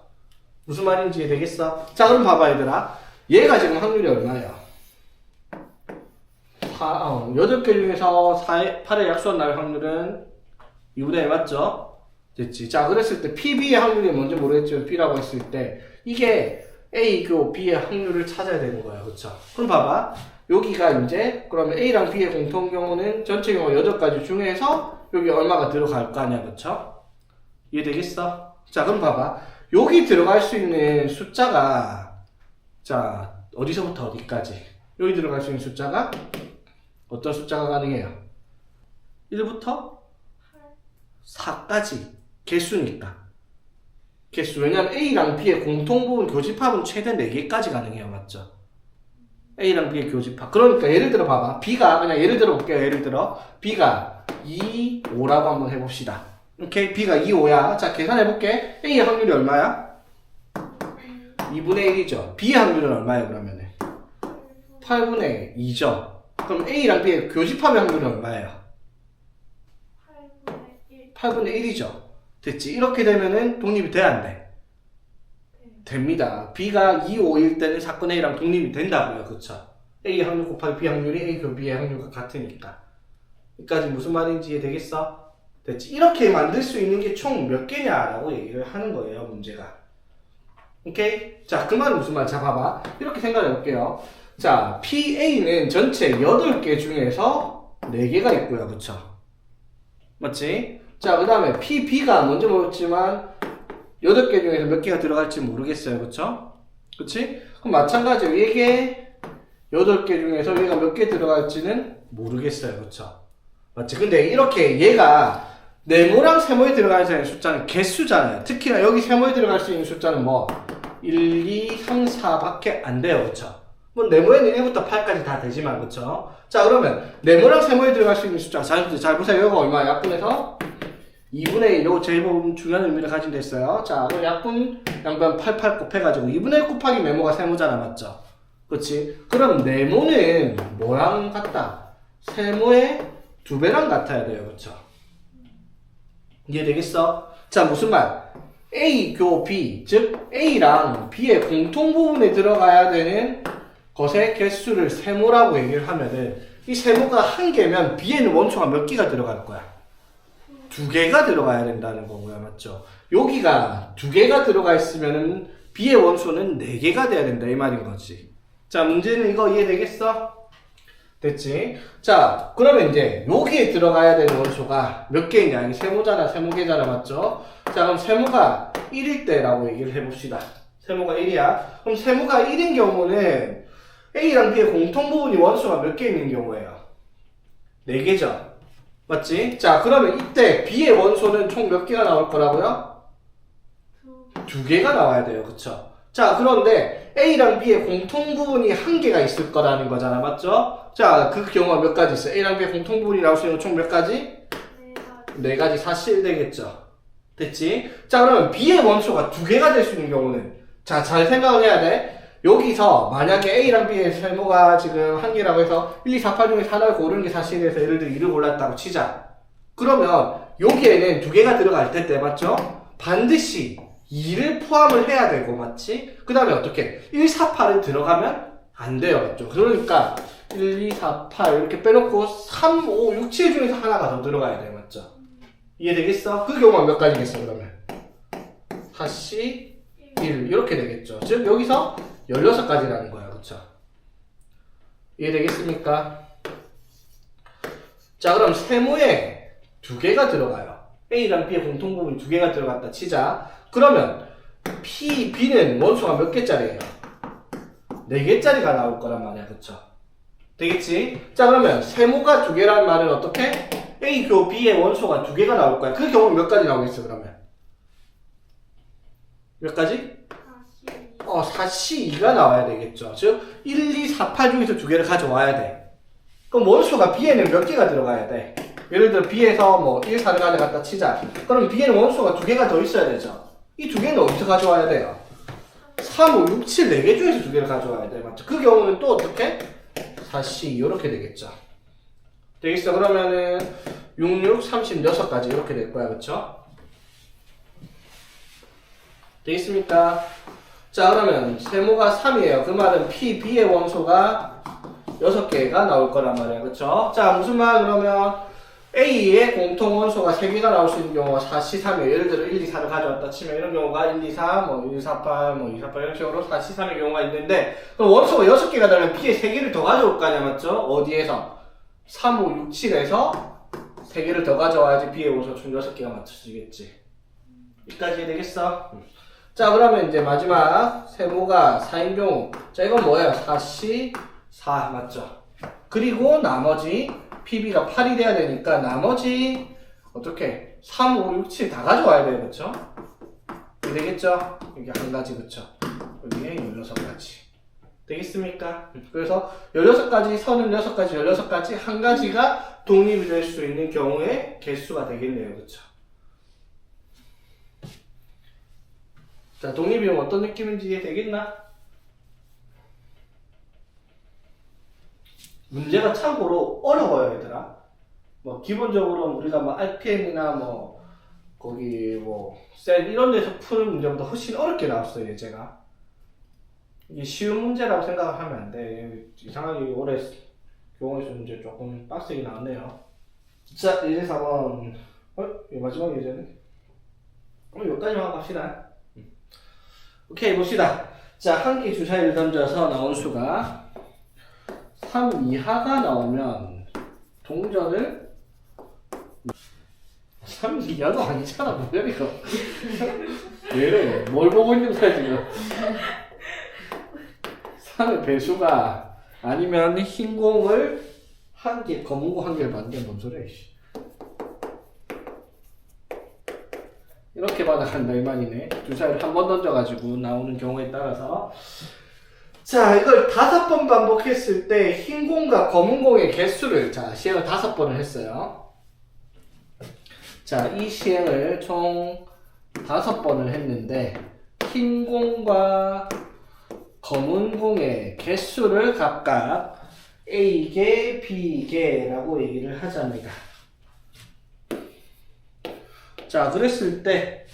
무슨 말인지 되겠어? 자, 그럼 봐봐 얘들아. 얘가 지금 확률이 얼마야? 8개 중에서 8의 약수가 날 확률은 2분의 1 맞죠? 됐지? 자, 그랬을 때 PB의 확률이 뭔지 모르겠지만 B라고 했을 때 이게 A 교 B의 확률을 찾아야 되는 거야. 그쵸? 그럼 봐봐. 여기가 이제 그러면 A랑 B의 공통 경우는 전체 경우 8가지 중에서 여기 얼마가 들어갈 거 아니야. 그쵸? 이해되겠어? 자, 그럼 봐봐. 여기 들어갈 수 있는 숫자가 자, 어디서부터 어디까지? 여기 들어갈 수 있는 숫자가 어떤 숫자가 가능해요? 1부터 4까지 개수니까. 개수. 왜냐면 A랑 B의 공통부분 교집합은 최대 4개까지 가능해요. 맞죠? A랑 B의 교집합. 그러니까 예를 들어 봐봐. B가 그냥 예를 들어 볼게요. 예를 들어 B가 2, 5라고 한번 해봅시다. 오케이? B가 2, 5야. 자, 계산해볼게. A의 확률이 얼마야? 2분의 1이죠. B의 확률은 얼마예요, 그러면은? 8분의 2죠. 그럼 A랑 B의 교집합의 확률은 얼마예요? 8분의 1이죠. 됐지? 이렇게 되면은 독립이 돼야 안 돼? 됩니다. B가 2, 5일 때는 사건 A랑 독립이 된다고요. 그쵸? A 확률 곱하기 B 확률이 A 교 B의 확률과 같으니까. 여기까지 무슨 말인지 이해되겠어? 됐지? 이렇게 만들 수 있는 게 총 몇 개냐라고 얘기를 하는 거예요, 문제가. 오케이? 자, 그 말은 무슨 말이야? 자, 봐봐. 이렇게 생각해 볼게요. 자, PA는 전체 8개 중에서 4개가 있고요. 그쵸? 맞지? 자, 그 다음에 PB가 뭔지 모르겠지만 8개 중에서 몇 개가 들어갈지 모르겠어요. 그쵸? 그치? 그럼 마찬가지로 이게 8개 중에서 얘가 몇 개 들어갈지는 모르겠어요. 그쵸? 맞지? 근데 이렇게 얘가 네모랑 세모에 들어갈 수 있는 숫자는 개수잖아요. 특히나 여기 세모에 들어갈 수 있는 숫자는 뭐 1, 2, 3, 4밖에 안 돼요. 그쵸? 뭐 네모에는 1부터 8까지 다 되지만 그쵸? 자, 그러면 네모랑 세모에 들어갈 수 있는 숫자 잘 보세요. 이거 얼마야? 약분해서 2분의 1, 요거 제일 중요한 의미를 가진 데 있어요. 자, 그럼 약분, 양변 88 곱해가지고 2분의 1 곱하기 네모가 세모잖아. 맞죠? 그치? 그럼 네모는 뭐랑 같다? 세모의 2배랑 같아야 돼요. 그쵸? 이해되겠어? 자, 무슨 말? A 교 B, 즉 A랑 B의 공통 부분에 들어가야 되는 것의 개수를 세모라고 얘기를 하면은 이 세모가 1개면 B에는 원소가 몇 개가 들어갈 거야? 2개가 들어가야 된다는 거고요. 맞죠? 여기가 2개가 들어가 있으면은 B의 원소는 4개가 돼야 된다 이 말인 거지. 자, 문제는 이거 이해되겠어? 됐지? 자, 그러면 이제 여기에 들어가야 되는 원소가 몇 개이냐? 이게 세모잖아, 세모계잖아, 맞죠? 자, 그럼 세모가 1일 때라고 얘기를 해봅시다. 세모가 1이야. 그럼 세모가 1인 경우는 A랑 B의 공통 부분이 원소가 몇 개 있는 경우예요? 4개죠? 맞지? 자, 그러면 이때 B의 원소는 총 몇 개가 나올 거라고요? 2개가 나와야 돼요. 그쵸? 자, 그런데 A랑 B의 공통 부분이 1개가 있을 거라는 거잖아. 맞죠? 자, 그 경우가 몇 가지 있어요? A랑 B의 공통 부분이 나올 수 있는 총 몇 가지? 4가지. 4실 되겠죠? 됐지? 자, 그러면 B의 원소가 2개가 될 수 있는 경우는 자, 잘 생각을 해야 돼. 여기서 만약에 A랑 B의 세모가 지금 1개라고 해서 1, 2, 4, 8 중에서 하나를 고르는 게 사실에서 예를 들어 2를 골랐다고 치자. 그러면 여기에는 2개가 들어갈 텐데 맞죠? 반드시 2를 포함을 해야 되고 맞지? 그 다음에 어떻게? 1, 4, 8은 들어가면 안 돼요. 맞죠? 그러니까 1, 2, 4, 8 이렇게 빼놓고 3, 5, 6, 7 중에서 하나가 더 들어가야 돼요. 맞죠? 이해되겠어? 그 경우가 몇 가지겠어 그러면? 4C 1 이렇게 되겠죠. 즉 여기서 16가지라는 거야. 그쵸? 이해되겠습니까? 자, 그럼 세모에 2개가 들어가요. A랑 B의 공통 부분이 2개가 들어갔다 치자. 그러면 P, B는 원소가 몇 개짜리예요? 4개짜리가 나올 거란 말이야. 그쵸? 되겠지? 자, 그러면 세모가 2개라는 말은 어떻게? A 교 B의 원소가 2개가 나올 거야. 그 경우는 몇 가지 나오겠어 그러면? 몇 가지? 4C2가 나와야 되겠죠. 즉 1, 2, 4, 8 중에서 두 개를 가져와야 돼. 그럼 원수가 B에는 몇 개가 들어가야 돼? 예를 들어 B에서 뭐 1, 4를 가져갔다 치자. 그럼 B에는 원수가 두 개가 더 있어야 되죠. 이 두 개는 어디서 가져와야 돼요? 3, 5, 6, 7, 4개 중에서 두 개를 가져와야 돼. 맞죠? 그 경우는 또 어떻게? 4C 이렇게 되겠죠. 되겠어. 그러면은 6, 6, 36까지 이렇게 될 거야. 그쵸? 되겠습니까? 자, 그러면 세모가 3이에요. 그 말은 P, B의 원소가 6개가 나올 거란 말이야. 그쵸? 자, 무슨 말 그러면 A의 공통 원소가 3개가 나올 수 있는 경우가 4C, 3이에요. 예를 들어 1, 2, 4를 가져왔다 치면 이런 경우가 1, 2, 4, 뭐 1, 4, 8, 뭐 2, 4, 8 이런 식으로 4C, 3의 경우가 있는데 그럼 원소가 6개가 되면 B에 3개를 더 가져올 거 아니야. 맞죠? 어디에서? 3, 5, 6, 7에서 3개를 더 가져와야지 B의 원소 총 6개가 맞춰지겠지. 여기까지 되겠어? 자, 그러면 이제 마지막 세모가 4인 경우. 자, 이건 뭐예요? 4C, 4 맞죠? 그리고 나머지 PB가 8이 돼야 되니까 나머지 어떻게 3, 5, 6, 7 다 가져와야 돼요. 그쵸? 이렇게 되겠죠? 이게 한 가지 그쵸? 여기에 16가지. 되겠습니까? 그래서 16가지, 36가지, 16가지 한 가지가 독립이 될 수 있는 경우의 개수가 되겠네요. 그쵸? 자, 독립이면 어떤 느낌인지 이해되겠나? 문제가 참고로 어려워요, 얘들아. 뭐, 기본적으로 우리가 뭐, RPM이나 뭐, 거기 뭐, 셀 이런 데서 푸는 문제보다 훨씬 어렵게 나왔어요, 얘제가. 이게 쉬운 문제라고 생각을 하면 안 돼. 이상하게 올해 교과서 문제 조금 빡세게 나왔네요. 자, 예제 4번. 이거 마지막 예제네. 여기까지만 갑시다. 오케이, 봅시다. 자, 한 개 주사위를 던져서 나온 수가 3 이하가 나오면 동전을 3 이하도 아니잖아. 뭐야 이거. 왜? 뭘 보고 있는 거야 지금. 3의 배수가 아니면 흰 공을 한 개, 검은 공 한 개를 받는 게 뭔 소리야 이씨. 이렇게 받아간다 이 말이네. 주사위를 한 번 던져가지고 나오는 경우에 따라서 자, 이걸 5번 반복했을 때 흰 공과 검은 공의 개수를 자, 시행을 5번을 했어요. 자, 이 시행을 총 5번을 했는데 흰 공과 검은 공의 개수를 각각 A개, B개라고 얘기를 하자입니다. 자, 그랬을 때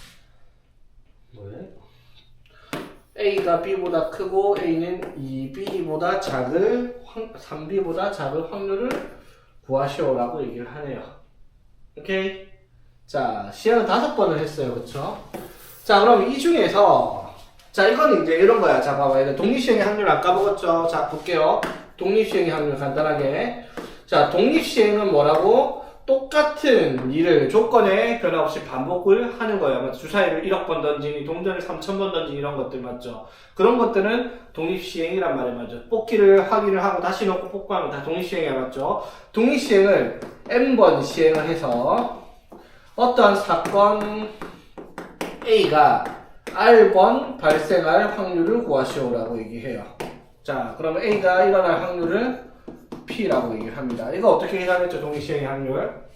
A가 B보다 크고 A는 2B보다 작을 3B보다 작을 확률을 구하시오라고 얘기를 하네요. 오케이? 자, 시행을 5번을 했어요. 그쵸? 자, 그럼 이 중에서 자, 이건 이제 이런 거야. 자, 봐봐요. 독립시행의 확률 안 까먹었죠? 자, 볼게요. 독립시행의 확률 간단하게. 자, 독립시행은 뭐라고? 똑같은 일을 조건에 변화 없이 반복을 하는 거예요. 맞죠? 주사위를 1억 번 던지니, 동전을 3,000번 던지니 이런 것들 맞죠? 그런 것들은 독립시행이란 말이에요. 맞죠? 뽑기를 확인을 하고 다시 넣고 뽑고하면 다 독립시행이야. 맞죠? 독립시행을 n번 시행을 해서 어떠한 사건 A가 R번 발생할 확률을 구하시오라고 얘기해요. 자, 그러면 A가 일어날 확률을 P라고 얘기를 합니다. 이거 어떻게 계산했죠? 독립시행의 확률.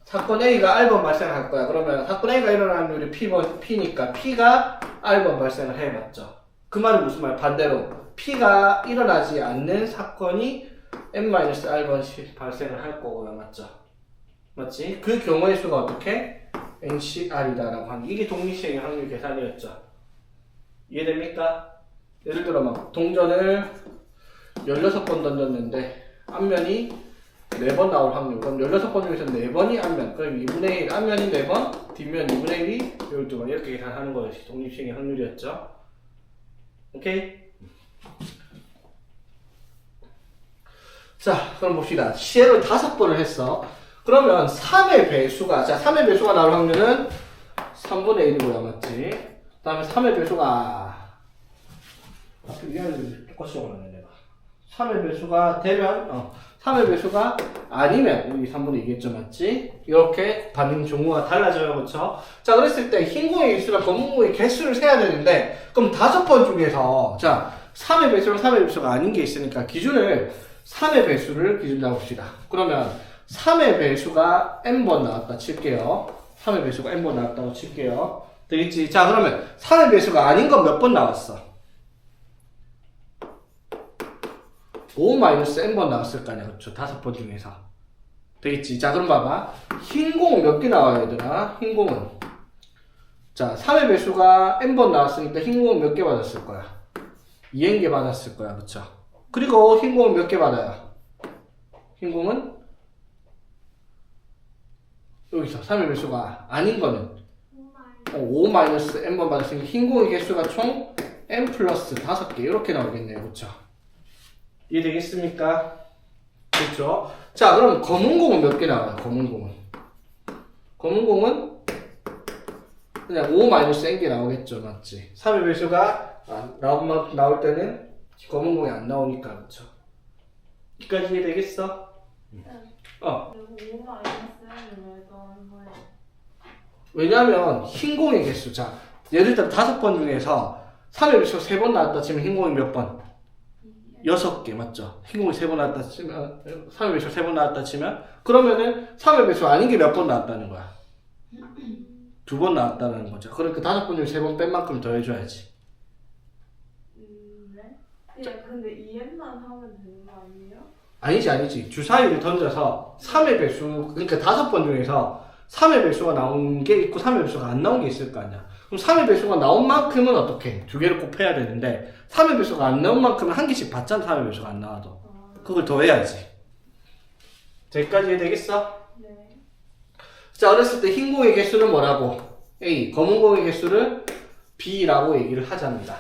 사건 A가 R번 발생할 거야. 그러면 사건 A가 일어날 확률이 P니까 P가 R번 발생을 해. 맞죠? 그 말은 무슨 말? 반대로 P가 일어나지 않는 사건이 N-R번 발생을 할 거고요. 맞죠? 맞지? 그 경우의 수가 어떻게? NCR이다라고 하는 이게 독립시행의 확률 계산이었죠. 이해됩니까? 예를 들어 막 동전을 16번 던졌는데 앞면이 4번 나올 확률. 그럼 16번 중에서 4번이 앞면. 그럼 2분의 1 앞면이 4번, 뒷면 2분의 1이 12번 이렇게 계산하는 것이 독립시행의 확률이었죠. 오케이? 자, 그럼 봅시다. 시행을 5번을 했어. 그러면 3의 배수가, 자, 3의 배수가 나올 확률은 3분의 1이고요. 맞지? 그 다음에 3의 배수가, 미안해, 똑같이 적어놨네, 내가. 3의 배수가 되면 3의 배수가 아니면 여기 3분의 2 겠죠, 맞지? 이렇게 반응 종류가 달라져요, 그렇죠? 자, 그랬을 때 흰 공의 개수랑 검은 공의 개수를 세야 되는데 그럼 5번 중에서 자 3의 배수랑 3의 배수가 아닌 게 있으니까 기준을 3의 배수를 기준 잡읍시다. 그러면 3의 배수가 n번 나왔다 칠게요. 3의 배수가 n번 나왔다고 칠게요. 되겠지? 자, 그러면 3의 배수가 아닌 건 몇 번 나왔어? 5-n번 나왔을 거 아니야, 그쵸? 5번 중에서. 되겠지? 자, 그럼 봐봐. 흰 공은 몇 개 나와요, 얘들아? 흰 공은. 자, 3의 배수가 n번 나왔으니까 흰 공은 몇 개 받았을 거야? 2n개 받았을 거야, 그쵸? 그리고 흰 공은 몇 개 받아요? 흰 공은 여기서 3의 배수가 아닌 거는 5-n번 받았으니까 흰 공의 개수가 총 n 플러스 5개 이렇게 나오겠네요, 그쵸? 이해되겠습니까? 그렇죠? 자, 그럼 검은 공은 몇 개 나와요? 검은 공은 그냥 5-n개 나오겠죠, 맞지? 3의 배수가 나올 때는 검은 공이 안 나오니까, 그렇죠? 여기까지 이해되겠어? 네. 5-n은 왜 더한 거예요? 왜냐면 흰 공의 개수, 자, 예를 들어 5번 중에서 3의 배수가 3번 나왔다 치면 흰 공이 몇 번? 6개, 맞죠? 흰 공이 3번 나왔다 치면 3의 배수가 3번 나왔다 치면 그러면은 3의 배수가 아닌 게 몇 번 나왔다는 거야? 2번 나왔다는 거죠. 그러니까 5번 중에 3번 뺀 만큼 더 해줘야지. 네? 그냥 근데 2N만 하면 되는 거 아니에요? 아니지. 주사위를 던져서 3의 배수, 그러니까 5번 중에서 3의 배수가 나온 게 있고 3의 배수가 안 나온 게 있을 거 아니야. 그럼 3의 배수가 나온 만큼은 어떻게? 2개를 곱해야 되는데 3의 배수가 안 나온 만큼은 1개씩 받잖아. 3의 배수가 안 나와도. 그걸 더해야지. 자, 여기까지 이해되겠어? 네. 자, 어렸을 때 흰 공의 개수는 뭐라고? A, 검은 공의 개수를 B라고 얘기를 하자입니다.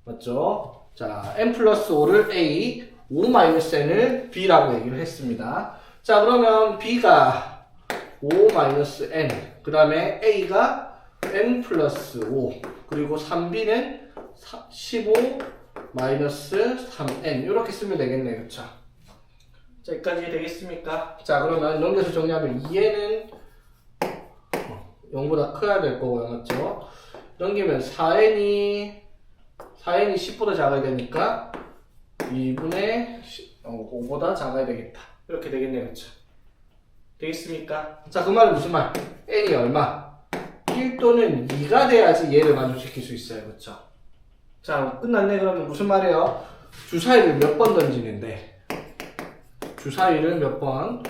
맞죠? 자, n 플러스 5를 A, 5-n을 B라고 얘기를 했습니다. 자, 그러면 B가 5-n, 그 다음에 A가 n 플러스 5, 그리고 3B는 15-3n 이렇게 쓰면 되겠네요. 그쵸? 자, 여기까지 되겠습니까? 자, 그러면 넘겨서 정리하면 2n은 0보다 커야 될 거고요. 맞죠? 넘기면 4n이 10보다 작아야 되니까 2분의 5보다 작아야 되겠다. 이렇게 되겠네요. 그쵸? 되겠습니까? 자, 그 말은 무슨 말? n이 얼마? 1 또는 2가 돼야지 얘를 만족시킬 수 있어요. 그쵸? 자, 끝났네. 그러면 무슨 말이에요? 주사위를 몇 번 던지는데 주사위를 몇 번?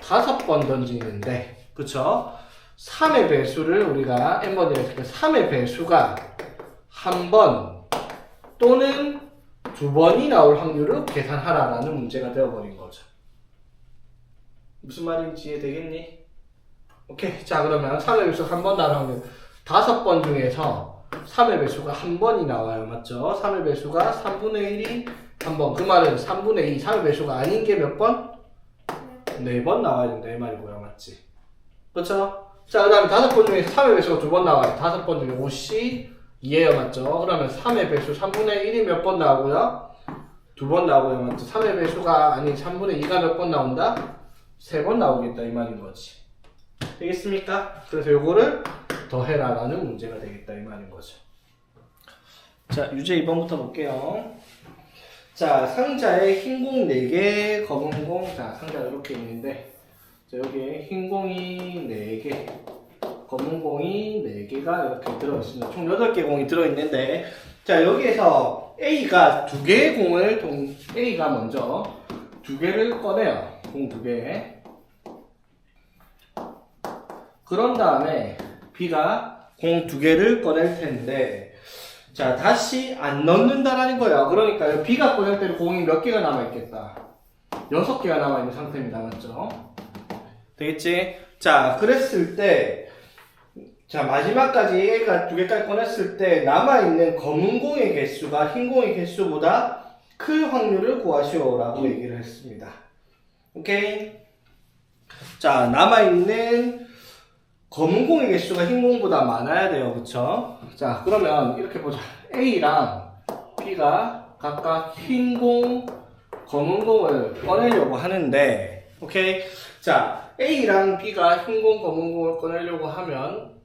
5번 던지는데 그쵸? 3의 배수를 우리가 n번이라 했을 때 3의 배수가 1번 또는 2번이 나올 확률을 계산하라라는 문제가 되어버린 거죠. 무슨 말인지 이해되겠니? 오케이. 자, 그러면 3의 배수가 1번 나올 확률 5번 중에서 3의 배수가 1번이 나와요. 맞죠? 3의 배수가 3분의 1이 1번. 그 말은 3분의 2, 3의 배수가 아닌 게 몇 번? 4번 나와야 된다. 이 말이고요. 맞지? 그렇죠? 자, 그 다음에 5번 중에서 3의 배수가 2번 나와요. 5번 중에 5씨 2예요. 맞죠? 그러면 3의 배수 3분의 1이 몇 번 나오고요? 2번 나오고요. 맞죠? 3의 배수가 아닌 3분의 2가 몇 번 나온다? 3번 나오겠다. 이 말인 거지. 되겠습니까? 그래서 요거를 더해라 라는 문제가 되겠다. 이 말인 거죠. 자, 유제 2번부터 볼게요. 자, 상자에 흰 공 4개, 검은 공, 자, 상자가 이렇게 있는데, 자, 여기에 흰 공이 4개, 검은 공이 4개가 이렇게 들어있습니다. 총 8개 공이 들어있는데, 자, 여기에서 A가 2개의 공을, A가 먼저 2개를 꺼내요. 공 2개. 그런 다음에 B가 공 2개를 꺼낼 텐데, 자, 다시 안 넣는다라는 거야. 그러니까 B가 꺼낼 때는 공이 몇 개가 남아있겠다. 6개가 남아있는 상태입니다. 맞죠? 되겠지? 자, 그랬을 때, 자, 마지막까지 A가 2개까지 꺼냈을 때 남아있는 검은 공의 개수가 흰 공의 개수보다 클 확률을 구하시오 라고 얘기를 했습니다. 오케이? 자, 남아있는 검은 공의 개수가 흰 공보다 많아야 돼요. 그쵸? 자, 그러면 이렇게 보자. A랑 B가 각각 흰 공 검은 공을 꺼내려고 하는데, 오케이? 자, A랑 B가 흰 공, 검은 공을 꺼내려고 하면,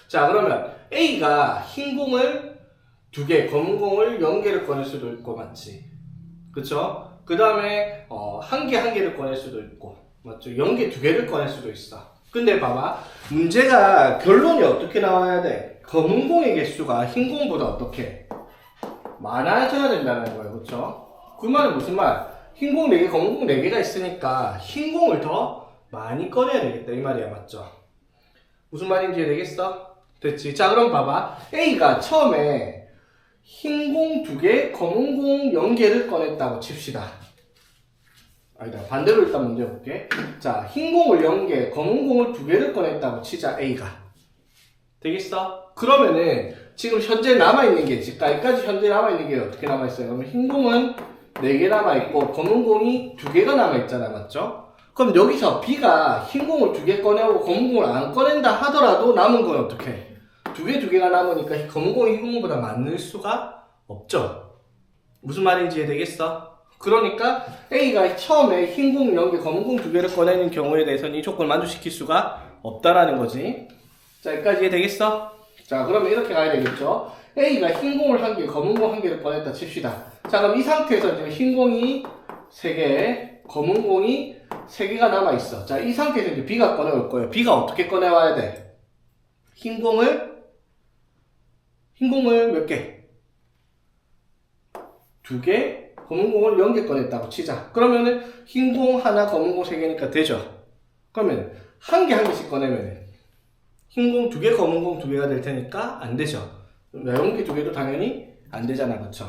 자, 그러면 A가 흰 공을 2개, 검은 공을 0개를 꺼낼 수도 있고, 맞지? 그쵸? 그 다음에, 1개를 꺼낼 수도 있고, 맞죠? 0개, 2개를 꺼낼 수도 있어. 근데 봐봐. 문제가 결론이 어떻게 나와야 돼? 검은 공의 개수가 흰 공보다 어떻게? 많아져야 된다는 거예요. 그쵸? 그 말은 무슨 말? 흰 공 4개, 검은 공 4개가 있으니까 흰 공을 더 많이 꺼내야 되겠다. 이 말이야. 맞죠? 무슨 말인지 되겠어? 됐지? 자, 그럼 봐봐. A가 처음에 흰 공 2개, 검은 공 0개를 꺼냈다고 칩시다. 아니다. 반대로 일단 문제 볼게. 자, 흰 공을 0개, 검은 공을 2개를 꺼냈다고 치자. A가. 되겠어? 그러면은 지금 현재 남아있는 게, 지금까지 현재 남아있는 게 어떻게 남아있어요? 그러면 흰 공은 4개 남아있고 검은 공이 2개가 남아있잖아. 맞죠? 그럼 여기서 B가 흰 공을 2개 꺼내고 검은 공을 안 꺼낸다 하더라도 남은 건 어떻게 해? 2개가 남으니까 검은 공이 흰 공보다 많을 수가 없죠. 무슨 말인지 이해되겠어? 그러니까 A가 처음에 흰 공 0개, 검은 공 2개를 꺼내는 경우에 대해서는 이 조건을 만족시킬 수가 없다라는 거지. 자, 여기까지 이해되겠어? 자, 그러면 이렇게 가야 되겠죠? A가 흰 공을 1개, 검은 공 1개를 꺼냈다 칩시다. 자, 그럼 이 상태에서 지금 흰 공이 3개, 검은 공이 3개가 남아있어. 자, 이 상태에서 이제 B가 꺼내올 거예요. B가 어떻게 꺼내와야 돼? 흰 공을 몇 개? 2개, 검은 공을 0개 꺼냈다고 치자. 그러면은 흰 공 하나, 검은 공 3개니까 되죠? 그러면 1개씩 꺼내면은 흰 공 2개, 검은 공 2개가 될 테니까 안 되죠. 0개 2개도 당연히 안 되잖아. 그쵸?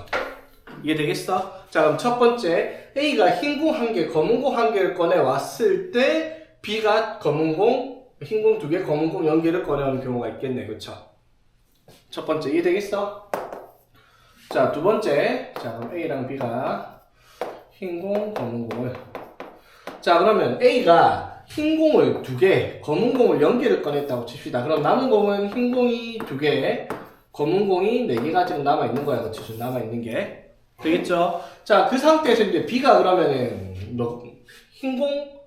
이해되겠어? 자, 그럼 첫 번째 A가 흰 공 1개, 검은 공 1개를 꺼내왔을 때 B가 흰 공 2개, 검은 공 0개를 꺼내오는 경우가 있겠네. 그쵸? 첫 번째 이해되겠어? 자, 두 번째. 자, 그럼 A랑 B가 흰 공, 검은 공을. 자, 그러면 A가 흰 공을 2개, 검은 공을 0개를 꺼냈다고 칩시다. 그럼 남은 공은 흰 공이 2개, 검은 공이 4개가 지금 남아있는 거야. 그치? 지금 남아있는 게. 되겠죠? 자, 그 상태에서 이제 B가 그러면은, 흰 공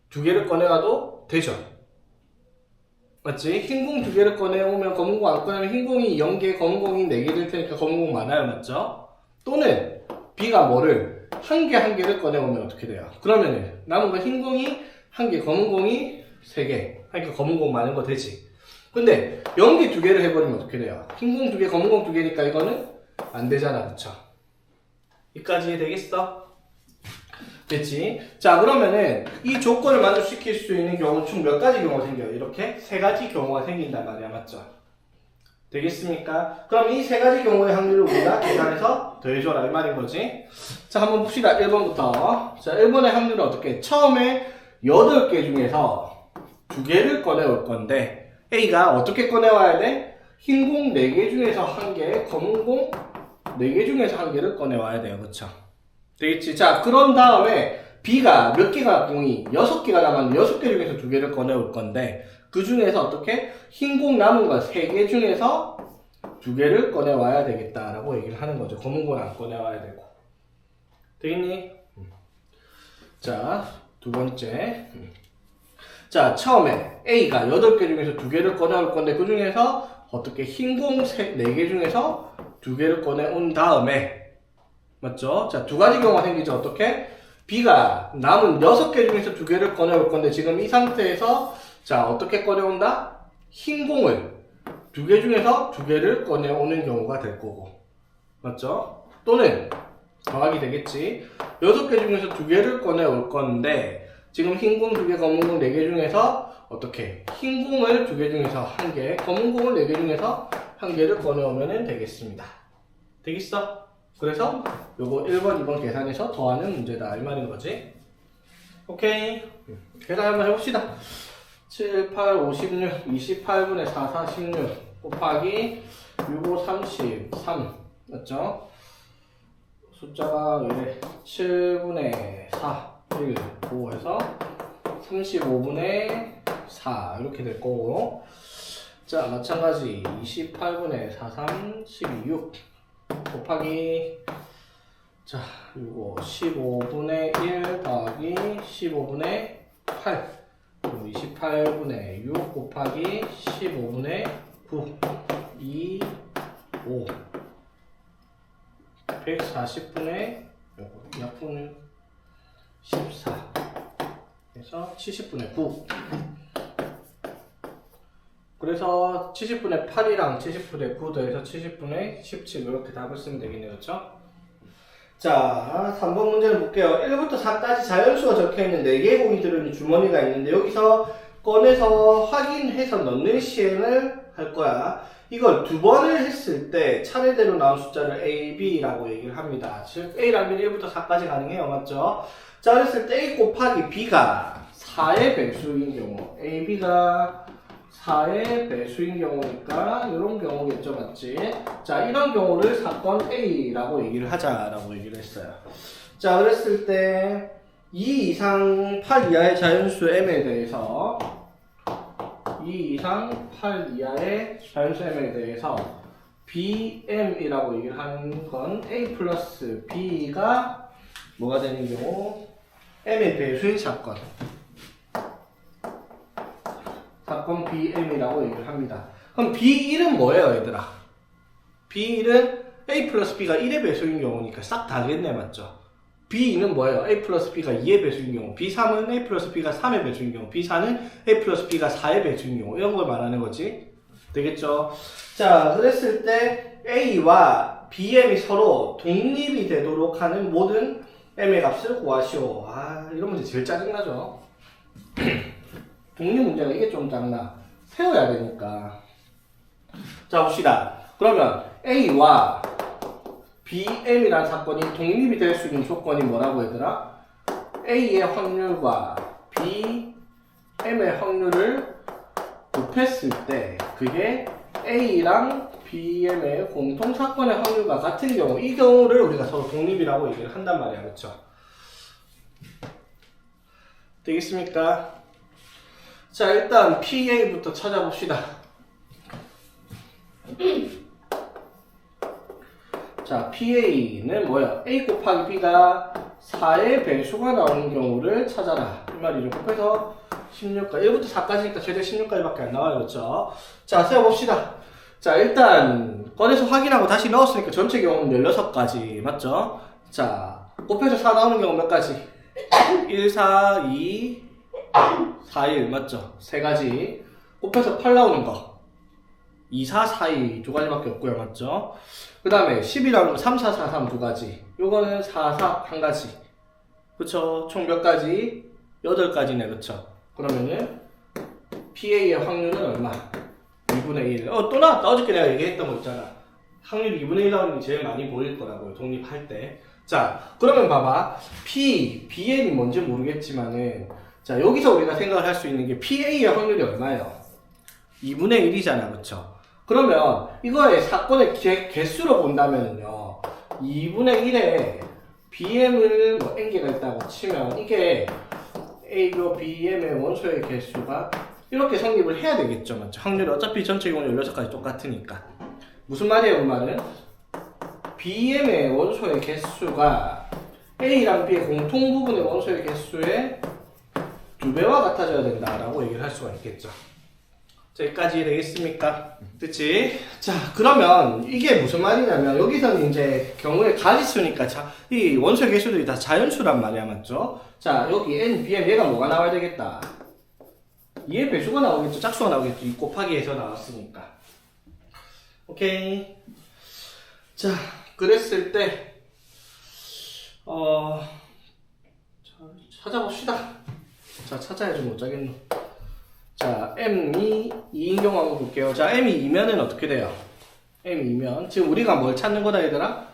2개를 꺼내와도 되죠? 맞지? 흰 공 2개를 꺼내오면 검은 공 안 꺼내면 흰 공이 0개, 검은 공이 4개 될 테니까 검은 공 많아요. 맞죠? 또는 B가 뭐를 1개를 꺼내오면 어떻게 돼요? 그러면은 남은 건 흰 공이 1개, 검은 공이 3개. 그러니까 검은 공 많은 거 되지. 근데 0개 2개를 해버리면 어떻게 돼요? 흰 공 2개, 검은 공 2개니까 이거는 안 되잖아. 그쵸? 여기까지 되겠어? 됐지? 자, 그러면은 이 조건을 만족시킬 수 있는 경우는 총 몇 가지 경우가 생겨요? 이렇게 3가지 경우가 생긴단 말이야. 맞죠? 되겠습니까? 그럼 이 3가지 경우의 확률을 우리가 계산해서 더해줘라. 이 말인 거지. 자, 한번 봅시다. 1번부터. 자, 1번의 확률은 어떻게? 처음에 8개 중에서 2개를 꺼내올 건데 A가 어떻게 꺼내와야 돼? 흰 공 4개 중에서 1개, 검은 공 4개 중에서 1개를 꺼내와야 돼요. 그쵸? 되겠지? 자, 그런 다음에 B가 몇 개가 공이 6개가 남았는데 6개 중에서 2개를 꺼내올 건데 그 중에서 어떻게? 흰 공 남은 거 3개 중에서 2개를 꺼내와야 되겠다라고 얘기를 하는 거죠. 검은 건 안 꺼내와야 되고. 되겠니? 자, 두 번째. 자, 처음에 A가 8개 중에서 2개를 꺼내올 건데 그 중에서 어떻게? 흰 공 4개 중에서 2개를 꺼내온 다음에 맞죠? 자, 2가지 경우가 생기죠. 어떻게? B가 남은 6개 중에서 2개를 꺼내올 건데 지금 이 상태에서 자, 어떻게 꺼내온다? 흰 공을 2개 중에서 2개를 꺼내오는 경우가 될 거고 맞죠? 또는 더하기 되겠지. 6개 중에서 2개를 꺼내올 건데 지금 흰 공 2개, 검은 공 4개 중에서 어떻게? 흰 공을 2개 중에서 1개, 검은 공을 4개 중에서 1개를 꺼내오면 되겠습니다. 되겠어? 그래서 요거 1번, 2번 계산해서 더하는 문제다. 이 말인 거지. 오케이. 계산 한번 해봅시다. 7, 8, 56, 28분의 4, 46 곱하기 6, 5, 33 맞죠? 숫자가 이래 7분의 4, 1, 5 해서 35분의 4 이렇게 될 거고 자 마찬가지 28분의 4, 3, 12, 6 곱하기 자, 이거 15분의 1 더하기 15분의 8. 그리고 28분의 6 곱하기 15분의 9. 2, 5. 140분의 약분은 14. 그래서 70분의 9. 그래서 70분의 8이랑 70분의 9 더해서 70분의 17 이렇게 답을 쓰면 되겠네요. 그렇죠? 자, 3번 문제를 볼게요. 1부터 4까지 자연수가 적혀있는 4개의 공이 들어있는 주머니가 있는데 여기서 꺼내서 확인해서 넣는 시행을 할 거야. 이걸 두 번을 했을 때 차례대로 나온 숫자를 A, B라고 얘기를 합니다. 즉 A라는 1부터 4까지 가능해요. 맞죠? 자, 그랬을 때 A 곱하기 B가 4의 배수인 경우 A, B가 4의 배수인 경우니까 이런 경우겠죠. 맞지? 자, 이런 경우를 사건 A라고 얘기를 하자라고 얘기를 했어요. 자, 그랬을 때 2 이상 8 이하의 자연수 M에 대해서 2 이상 8 이하의 자연수 M에 대해서 BM이라고 얘기를 하는 건 A 플러스 B가 뭐가 되는 경우 M의 배수인 사건 BM이라고 얘기를 합니다. 그럼 B1은 뭐예요, 얘들아? B1은 A 플러스 B가 1의 배수인 경우니까 싹 다겠네, 맞죠? B2는 뭐예요? A 플러스 B가 2의 배수인 경우, B3은 A 플러스 B가 3의 배수인 경우, B4는 A 플러스 B가 4의 배수인 경우, 이런 걸 말하는 거지. 되겠죠? 자, 그랬을 때 A와 BM이 서로 독립이 되도록 하는 모든 M의 값을 구하시오. 아, 이런 문제 제일 짜증나죠? 독립 문제가 이게 좀 작나? 세워야 되니까. 자, 봅시다. 그러면 A와 BM이라는 사건이 독립이 될 수 있는 조건이 뭐라고 얘들아? A의 확률과 BM의 확률을 곱했을 때 그게 A랑 BM의 공통 사건의 확률과 같은 경우, 이 경우를 우리가 서로 독립이라고 얘기를 한단 말이야. 그렇죠? 되겠습니까? 자, 일단 PA부터 찾아봅시다. 자, PA는 뭐야? A 곱하기 B가 4의 배수가 나오는 경우를 찾아라. 이 말이죠. 곱해서 16까지, 1부터 4까지니까 최대 16까지밖에 안 나와요. 그렇죠? 자, 세워봅시다. 자, 일단 꺼내서 확인하고 다시 넣었으니까 전체 경우는 16가지. 맞죠? 자, 곱해서 4 나오는 경우 몇 가지? 1, 4, 2, 4, 1 맞죠? 세 가지. 곱해서 8 나오는 거 2, 4, 4, 2 두 가지밖에 없고요. 맞죠? 그 다음에 10이라는 거 3, 4, 4, 3 두 가지. 요거는 4, 4 한 가지. 그쵸? 총 몇 가지? 8가지네. 그쵸? 그러면은 PA의 확률은 얼마? 2분의 1. 또 나왔다. 어저께 내가 얘기했던 거 있잖아. 확률 2분의 1 나오는 게 제일 많이 보일 거라고요. 독립할 때. 자, 그러면 봐봐. BM이 뭔지 모르겠지만은 자, 여기서 우리가 생각을 할 수 있는 게 PA의 확률이 얼마예요? 2분의 1이잖아. 그쵸? 그러면 이거의 사건의 개수로 본다면요 2분의 1에 BM을 뭐 N개가 있다고 치면 이게 A고 BM의 원소의 개수가 이렇게 성립을 해야 되겠죠. 맞죠? 확률이 어차피 전체 경우 16가지 똑같으니까. 무슨 말이에요? 그 말은? BM의 원소의 개수가 A랑 B의 공통 부분의 원소의 개수의 2배와 같아져야 된다라고 얘기를 할 수가 있겠죠. 자, 여기까지 되겠습니까? 그치? 자, 그러면 이게 무슨 말이냐면 여기서는 이제 경우의 가지수니까 이 원소의 개수들이 다 자연수란 말이야. 맞죠? 자, 여기 N, BM 얘가 뭐가 나와야 되겠다? 2의 배수가 나오겠죠. 짝수가 나오겠죠. 2 곱하기 해서 나왔으니까. 오케이. 자, 그랬을 때 찾아봅시다. 자, 찾아야지 못 짜겠노. 자, M이 2인 경우 한번 볼게요. 자, M이 2면은 어떻게 돼요? M이 2면 지금 우리가 뭘 찾는 거다 얘들아?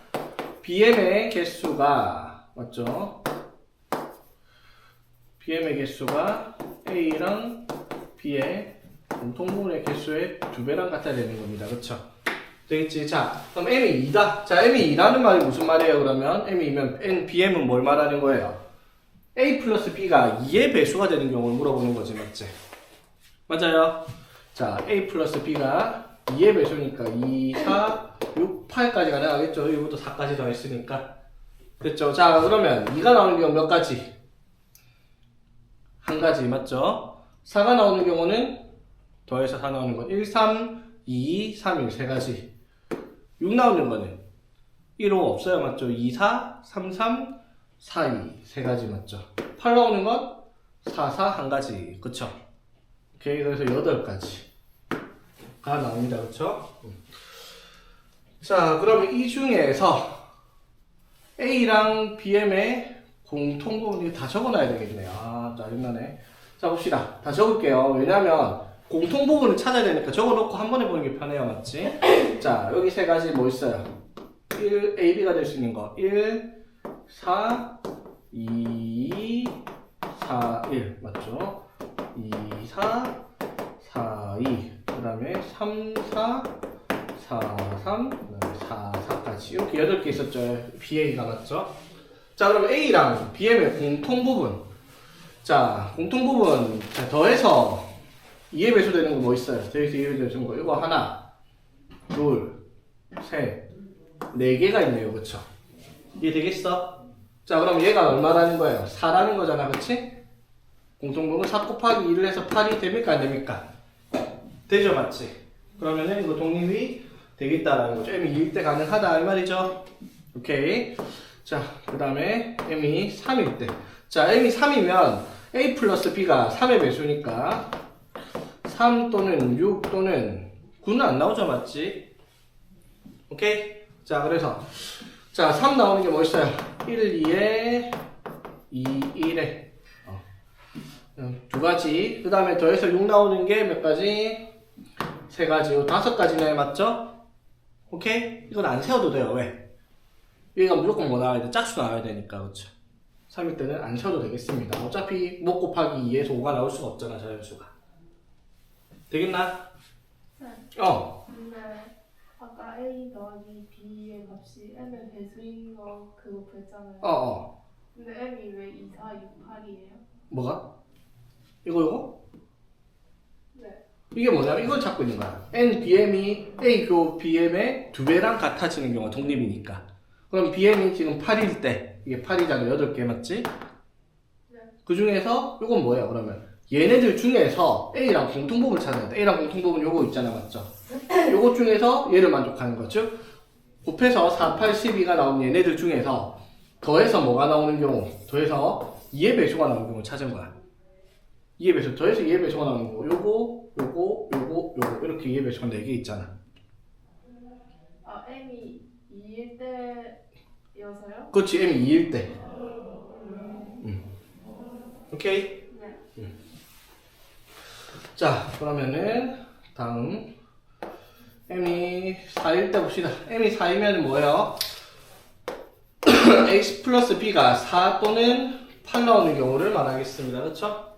BM의 개수가 맞죠? BM의 개수가 A랑 B의 공통분의 개수의 2배랑 같아야 되는 겁니다. 그쵸? 되겠지? 자, 그럼 M이 2다. 자, M이 2라는 말이 무슨 말이에요? 그러면 M이 2면 BM은 뭘 말하는 거예요? A 플러스 B가 2의 배수가 되는 경우를 물어보는 거지, 맞지? 맞아요. 자, A 플러스 B가 2의 배수니까 2, 4, 6, 8까지 가능하겠죠. 1부터 4까지 더 했으니까. 됐죠? 자, 그러면 2가 나오는 경우 몇 가지? 한 가지, 맞죠? 4가 나오는 경우는 더해서 4 나오는 건 1, 3, 2, 3, 1, 세 가지. 6 나오는 거는 1, 5 없어요, 맞죠? 2, 4, 3, 3, 4, 2, 세 가지, 맞죠? 8 나오는 건 4, 4, 한 가지, 그쵸? 오케이, 그래서 8가지가 나옵니다, 그쵸? 자, 그러면 이 중에서 A랑 BM의 공통 부분이 다 적어놔야 되겠네요. 아, 짜증나네. 자, 봅시다. 다 적을게요. 왜냐면 공통 부분을 찾아야 되니까 적어놓고 한 번에 보는 게 편해요, 맞지? 자, 여기 세 가지 뭐 있어요? 1, AB가 될 수 있는 거. 1, 4, 2, 4, 1. 맞죠? 2, 4, 4, 2. 그 다음에 3, 4, 4, 3, 그 다음에 4, 4까지. 이렇게 8개 있었죠. BA가 맞죠? 자, 그럼 A랑 BM의 공통 부분. 자, 공통 부분. 자, 더해서 2의 배수 되는 거 뭐 있어요? 더해서 2의 배수 되는 거. 이거 하나, 둘, 셋, 4개가 있네요. 그쵸? 이해 되겠어? 자, 그럼 얘가 얼마라는 거예요? 4라는 거잖아. 그치? 공통 부분 4 곱하기 2를 해서 8이 됩니까? 안 됩니까? 되죠? 맞지? 그러면은 이거 독립이 되겠다라는 거죠. M이 2일 때 가능하다. 이 말이죠. 오케이. 자, 그 다음에 M이 3일 때. 자, M이 3이면 A 플러스 B가 3의 배수니까 3 또는 6 또는 9는 안 나오죠. 맞지? 오케이? 자, 그래서 자, 3 나오는 게 뭐 있어요? 1, 2에 2, 1에 두 가지. 그 다음에 더해서 6 나오는 게 몇 가지? 세 가지. 5가지네. 맞죠? 오케이? 이건 안 세워도 돼요. 왜? 얘가 무조건 뭐 나와야 돼? 짝수 나와야 되니까. 그쵸? 3일 때는 안 세워도 되겠습니다. 어차피 목 곱하기 2에서 5가 나올 수가 없잖아. 자연수가. 되겠나? 네. 근데 아까 A 더하기 B의 값이 M의 배수인 거 그거 구했잖아요. 근데 M이 왜 2, 4, 6, 8이에요? 뭐가? 이거? 네. 이게 뭐냐면 이걸 찾고 있는 거야. N, BM이 A 교 BM의 2배랑 같아지는 경우가 독립이니까. 그럼 BM이 지금 8일 때, 이게 8이잖아. 8개 맞지? 네. 그 중에서 이건 뭐예요, 그러면? 얘네들 중에서 A랑 공통부분을 찾아야 돼. A랑 공통부분 요거 있잖아, 맞죠? 요거 중에서 얘를 만족하는 거죠. 곱해서 4, 8, 12가 나온 얘네들 중에서 더해서 뭐가 나오는 경우, 더해서 2의 배수가 나오는 경우 찾은 거야. 2의 배수, 더해서 2의 배수가 나오는 거. 요거 이렇게 2의 배수가 4개 있잖아. 아, M이 2일 때여서요? 그렇지, M이 2일 때. 오케이? 네. 자, 그러면은 다음 M이 4일 때 봅시다. M이 4이면 뭐예요? X 플러스 B가 4 또는 8 나오는 경우를 말하겠습니다. 그렇죠?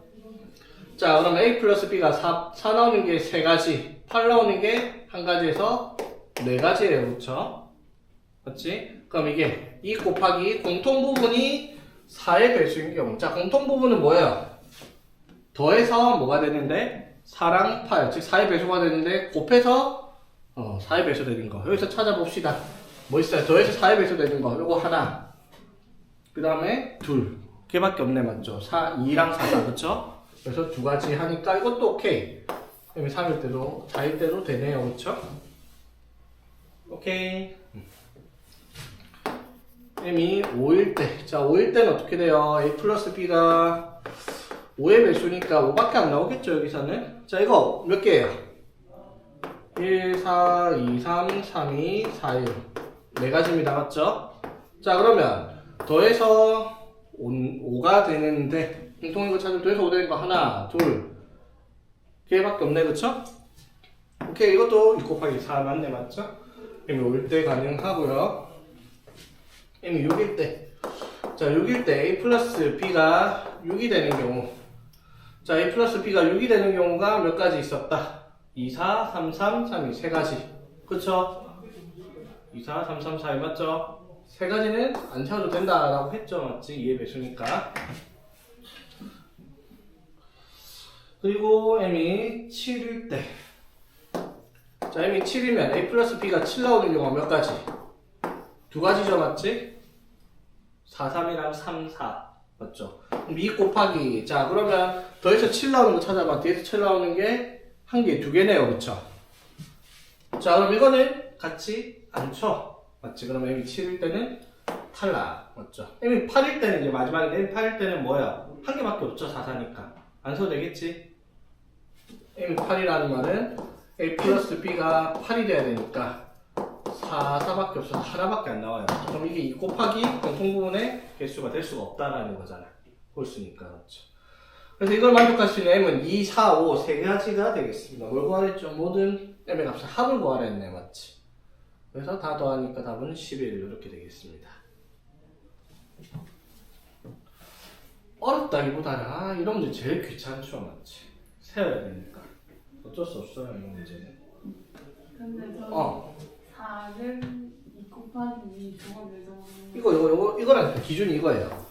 자, 그럼 A 플러스 B가 4 나오는 게 3가지, 8 나오는 게 1가지에서 4가지예요. 그렇죠? 맞지? 그럼 이게 2 곱하기 공통 부분이 4의 배수인 경우. 자, 공통 부분은 뭐예요? 더해서 뭐가 되는데? 4랑 8, 즉 4의 배수가 되는데 곱해서 4의 배수 되는 거. 여기서 찾아봅시다. 뭐 있어요? 더해서 4의 배수 되는 거. 요거 하나. 그 다음에 둘. 걔밖에 없네, 맞죠? 2랑 4가, 그쵸? 그래서 2가지 하니까 이것도 오케이. 그러면 3일 때도 4일 때도 되네요, 그쵸? 오케이. M이 5일 때. 자, 5일 때는 어떻게 돼요? A 플러스 B가 5의 배수니까 5밖에 안 나오겠죠, 여기서는? 자, 이거 몇 개예요? 1, 4, 2, 3, 3, 2, 4, 1. 4가지입니다, 맞죠? 자, 그러면 더해서 5가 되는데 공통인 거 찾으면 더해서 5 되는 거 하나, 둘. 걔밖에 없네, 그쵸? 오케이, 이것도 2 곱하기 4 맞네, 맞죠? M이 5일 때 가능하고요. M이 6일 때. 자, 6일 때 A 플러스 B가 6이 되는 경우. 자, A 플러스 B가 6이 되는 경우가 몇 가지 있었다? 2, 4, 3, 3, 3, 2, 3가지. 그쵸? 2, 4, 3, 3, 4, 2 맞죠? 3가지는 안 채워도 된다라고 했죠, 맞지? 2의 배수니까. 그리고 M이 7일 때. 자, M이 7이면 A 플러스 B가 7 나오는 경우가 몇 가지? 2가지죠, 맞지? 4, 3이랑 3, 4 맞죠? 그럼 2 곱하기 자 그러면 더해서 7 나오는 거 찾아봐. 뒤에서 7 나오는 게 한 개, 두 개네요. 그쵸? 자 그럼 이거는 같지 않죠? 맞지? 그러면 m이 7일 때는 탈락 맞죠? m이 8일 때는 이제 마지막에 m이 8일 때는 뭐야? 한 개밖에 없죠. 4, 4니까 안 써도 되겠지? m이 8이라는 말은 a 플러스 b가 8이 돼야 되니까 4, 4밖에 없어서 하나밖에 안 나와요. 그럼 이게 2 곱하기 공통부분의 개수가 될 수가 없다라는 거잖아. 홀수니까. 그렇죠. 그래서 이걸 만족할 수 있는 m은 2, 4, 5 세 가지가 되겠습니다. 뭘 구하랬죠? 모든 m의 값을 합을 구하라 했네. 맞지? 그래서 다 더하니까 답은 11 이렇게 되겠습니다. 어렵다기보다는 이런 문제 제일 귀찮죠. 맞지? 세워야 되니까. 어쩔 수 없어요. 이런 문제는. 근데 저 4는 2 곱하기 2 저거 내죠. 이거랑 기준이 이거예요.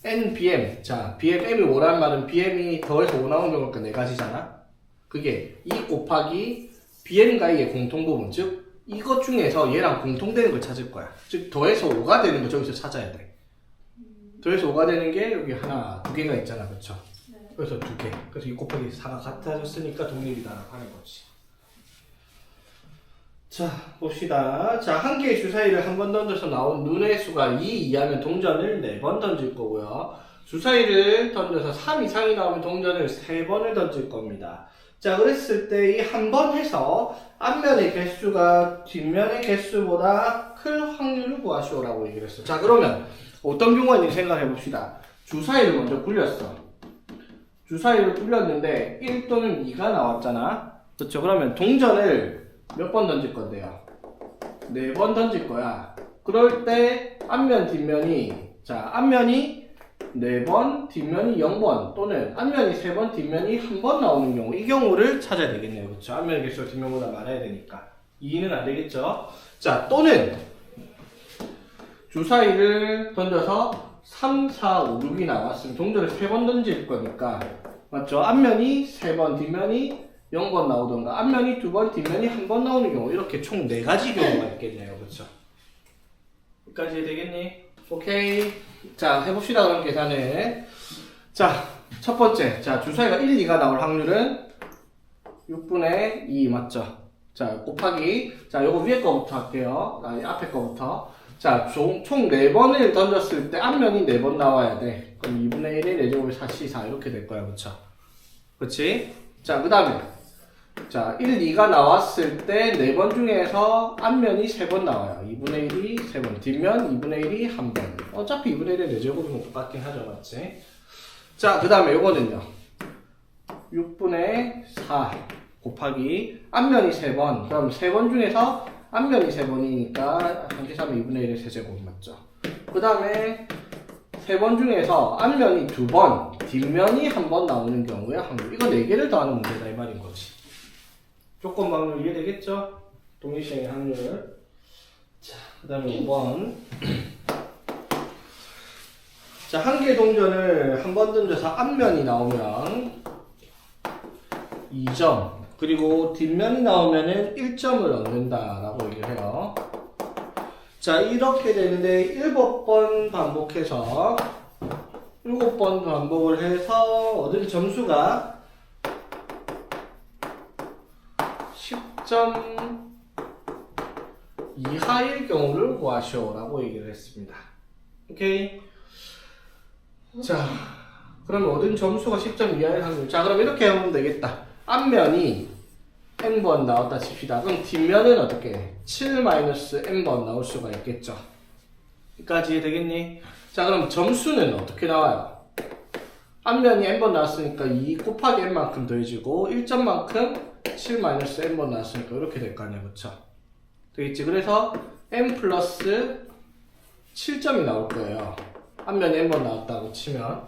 n, bm. 자, bm, m이 5란 말은 bm이 더해서 5 나오는 경우가 4가지잖아? 그게 2 곱하기 bm과 a의 공통부분. 즉, 이것 중에서 얘랑 공통되는 걸 찾을 거야. 즉, 더해서 5가 되는 거 저기서 찾아야 돼. 더해서 5가 되는 게 여기 하나, 두 개가 있잖아. 그쵸? 네. 그래서 두 개. 그래서 2 곱하기 4가 같아졌으니까 독립이다라고 하는 거지. 자, 봅시다. 자, 한 개의 주사위를 한 번 던져서 나온 눈의 수가 2 이하면 동전을 4번 던질 거고요. 주사위를 던져서 3 이상이 나오면 동전을 3번을 던질 겁니다. 자, 그랬을 때 이 한 번 해서 앞면의 개수가 뒷면의 개수보다 클 확률을 구하시오라고 얘기를 했어. 자, 그러면 어떤 경우가 있는지 생각해 봅시다. 주사위를 먼저 굴렸어. 주사위를 굴렸는데 1 또는 2가 나왔잖아. 그렇죠? 그러면 동전을 몇 번 던질 건데요? 4번 던질 거야. 그럴 때 앞면 뒷면이 앞면이 4번, 뒷면이 0번 또는 앞면이 3번, 뒷면이 1번 나오는 경우 이 경우를 찾아야 되겠네요. 그렇죠? 앞면의 개수가 뒷면보다 많아야 되니까 2는 안 되겠죠? 자, 또는 주사위를 던져서 3, 4, 5, 6이 나왔으면 동전을 3번 던질 거니까 맞죠? 앞면이 3번, 뒷면이 0번 나오던가 앞면이 2번, 뒷면이 1번 나오는 경우 이렇게 총 4가지 경우가 있겠네요. 그렇죠? 여기까지 되겠니? 오케이. 자, 해봅시다. 그럼 계산을. 자, 첫 번째. 자, 주사위가 1, 2가 나올 확률은 6분의 2 맞죠? 자, 곱하기. 자, 요거 위에 거부터 할게요. 앞에 거부터. 자, 총 4번을 던졌을 때 앞면이 4번 나와야 돼. 그럼 2분의 1에 4제곱에 4C4 이렇게 될 거야. 그쵸? 그치? 자, 그 다음에. 자, 1, 2가 나왔을 때 4번 중에서 앞면이 3번 나와요. 2분의 1이 3번. 뒷면 2분의 1이 1번. 어차피 2분의 1의 4제곱이면 똑같긴 하죠. 맞지? 자, 그 다음에 요거는요. 6분의 4 곱하기 앞면이 3번. 그럼 3번 중에서 앞면이 3번이니까 한계사면 2분의 1의 세제곱 맞죠? 그 다음에 3번 중에서 앞면이 2번, 뒷면이 1번 나오는 경우에 확률. 이거 4개를 더하는 문제다 이 말인 거지. 조건 확률 이해되겠죠? 독립시행의 확률. 자, 그 다음에 5번. 자, 한 개 동전을 한 번 던져서 앞면이 나오면 2점. 그리고 뒷면이 나오면은 1점을 얻는다라고 얘기를 해요. 자, 이렇게 되는데 7번 반복해서 7번 반복을 해서 얻은 점수가 10점 이하일 경우를 구하시오라고 얘기를 했습니다. 오케이? 자, 그러면 얻은 점수가 10점 이하일 확률. 자, 그럼 이렇게 하면 되겠다. 앞면이 n번 나왔다 칩시다. 그럼 뒷면은 어떻게? 7-n번 나올 수가 있겠죠. 여기까지 되겠니? 자, 그럼 점수는 어떻게 나와요? 앞면이 n번 나왔으니까 2 곱하기 n만큼 더해지고 1점만큼 7-n번 나왔으니까 이렇게 될 거 아니야. 그쵸? 되겠지? 그래서 n 플러스 7점이 나올 거예요. 앞면이 n번 나왔다고 치면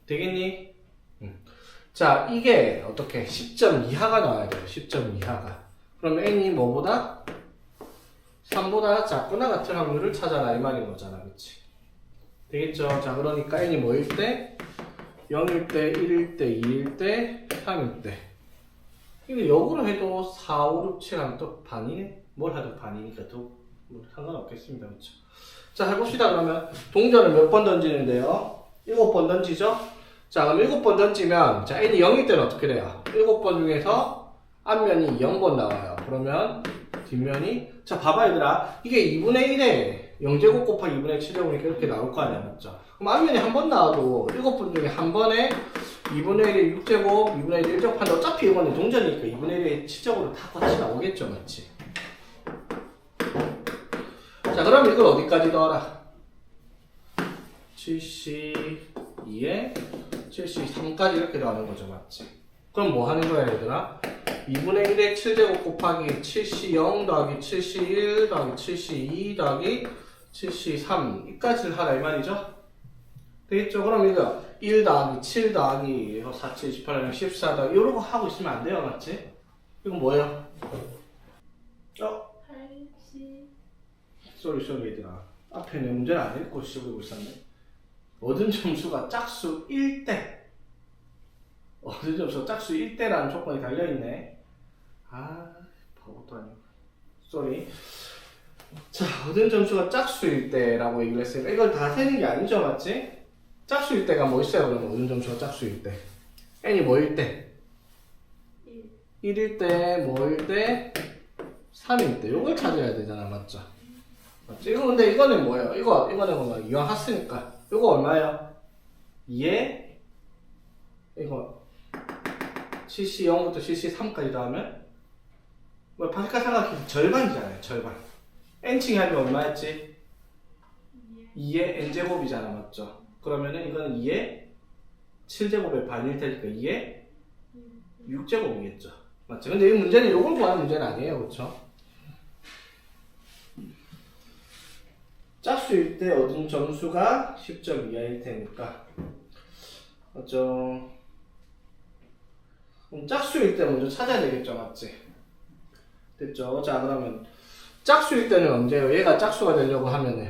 되겠니? 자, 이게 어떻게 10점 이하가 나와야 돼요. 10점 이하가. 그럼 n이 뭐보다? 3보다 작거나 같은 확률을 찾아라 이 말인 거잖아. 그치? 되겠죠? 자, 그러니까 n이 뭐일 때? 0일 때, 1일 때, 2일 때, 3일 때. 이거 역으로 해도 4, 5, 6, 7 하면 또 반이네? 뭘 해도 반이니까 또 뭐 상관없겠습니다. 그쵸? 자, 해봅시다. 그러면 동전을 몇 번 던지는데요? 7번 던지죠? 자, 그럼 7번 던지면, 자, n이 0일 때는 어떻게 돼요? 7번 중에서 앞면이 0번 나와요. 그러면 뒷면이, 자, 봐봐, 얘들아. 이게 2분의 1에 0제곱 곱하기 2분의 7제곱이니까 이렇게 나올 거 아니야, 맞죠? 그럼 앞면이 한 번 나와도 7번 중에 한 번에 2분의 1에 6제곱, 2분의 1에 1제곱 하는데 어차피 이거는 동전이니까 2분의 1에 7제곱으로 다 같이 나오겠죠, 맞지? 자, 그럼 이걸 어디까지 더하라? 72에 73까지 이렇게 더하는 거죠, 맞지? 그럼 뭐 하는 거야, 얘들아? 2분의 1에 7제곱 곱하기 70 더하기 71 더하기 72 더하기 73 이까지를 하라 이 말이죠? 되겠죠? 그럼 이거 1 더하기 7 더하기 4, 7, 18, 14 더하기 이런 거 하고 있으면 안 돼요, 맞지? 이건 뭐예요? 80. 쏘리 얘들아, 앞에 내 문제를 안 읽고 시작하고 있었네. 얻은 점수가 짝수 1대, 얻은 점수가 짝수 1대라는 조건이 달려있네. 아, 바보도 아니고. 쏘리. 자, 얻은 점수가 짝수일 때라고 얘기를 했으니까 이걸 다 세는 게 아니죠, 맞지? 짝수일 때가 뭐 있어요, 그러면 얻은 점수가 짝수일 때? n이 뭐일 때? 1일 때, 뭐일 때? 3일 때. 요걸 찾아야 되잖아, 맞죠? 맞지? 이거 근데 이거는 뭐예요? 이거는 뭐 이왕 했으니까. 요거 얼마예요? 2에 이거 CC0부터 CC3까지 더하면 뭐 파스칼 삼각형 절반이잖아요, 절반. n칭이 하면 얼마였지? 2의 n제곱이잖아, 맞죠? 그러면은 이거는 2의 7제곱의 반일 테니까 2의 6제곱이겠죠, 맞죠? 근데 이 문제는 요걸 구하는 문제는 아니에요, 그렇죠? 짝수일 때 얻은 점수가 10점 이하일 테니까, 맞죠? 그럼 짝수일 때 먼저 찾아야 되겠죠, 맞지? 됐죠? 자, 그러면 짝수일 때는 언제요? 얘가 짝수가 되려고 하면은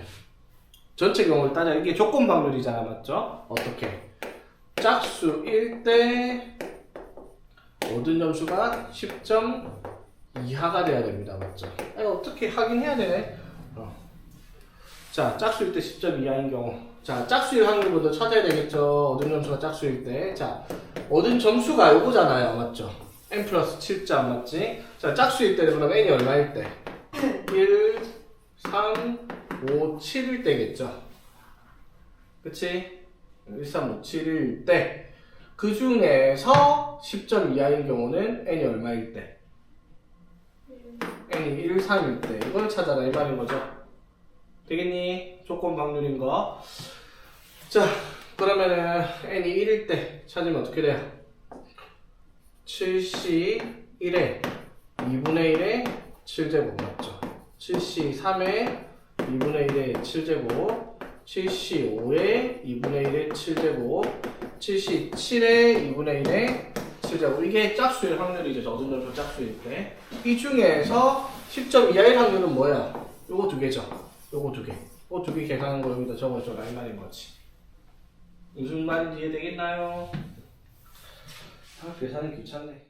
전체 경우를 따져. 이게 조건 방률이잖아, 맞죠? 어떻게? 짝수일 때 얻은 점수가 10점 이하가 돼야 됩니다, 맞죠? 이거 어떻게 하긴 해야 되네. 자, 짝수일 때 10점 이하인 경우. 자, 짝수일 확률 먼저 찾아야 되겠죠. 얻은 점수가 짝수일 때. 자, 얻은 점수가 요거잖아요, 맞죠? n 플러스 7점, 맞지? 자, 짝수일 때는 그럼 n이 얼마일 때? 1, 3, 5, 7일 때겠죠? 그치? 1, 3, 5, 7일 때. 그 중에서 10점 이하인 경우는 n이 얼마일 때? n이 1, 3일 때. 이걸 찾아라, 이 말인 거죠? 되겠니? 조건 방률인 거. 자, 그러면은 n이 1일 때 찾으면 어떻게 돼요? 7C1에 2분의 1의 7제곱 맞죠? 7C3에 2분의 1의 7제곱, 7C5에 2분의 1의 7제곱, 7C7에 2분의 1의 7제곱. 이게 짝수일 확률이죠. 얻은 점수 짝수일 때. 이 중에서 10점 이하일 확률은 뭐야? 요거 두 개죠. 요거 두 개. 요거 두 개 계산한 거 여기다 적어줘라 이 말인 거지. 무슨 말인지 이해되겠나요? 아, 계산이 귀찮네.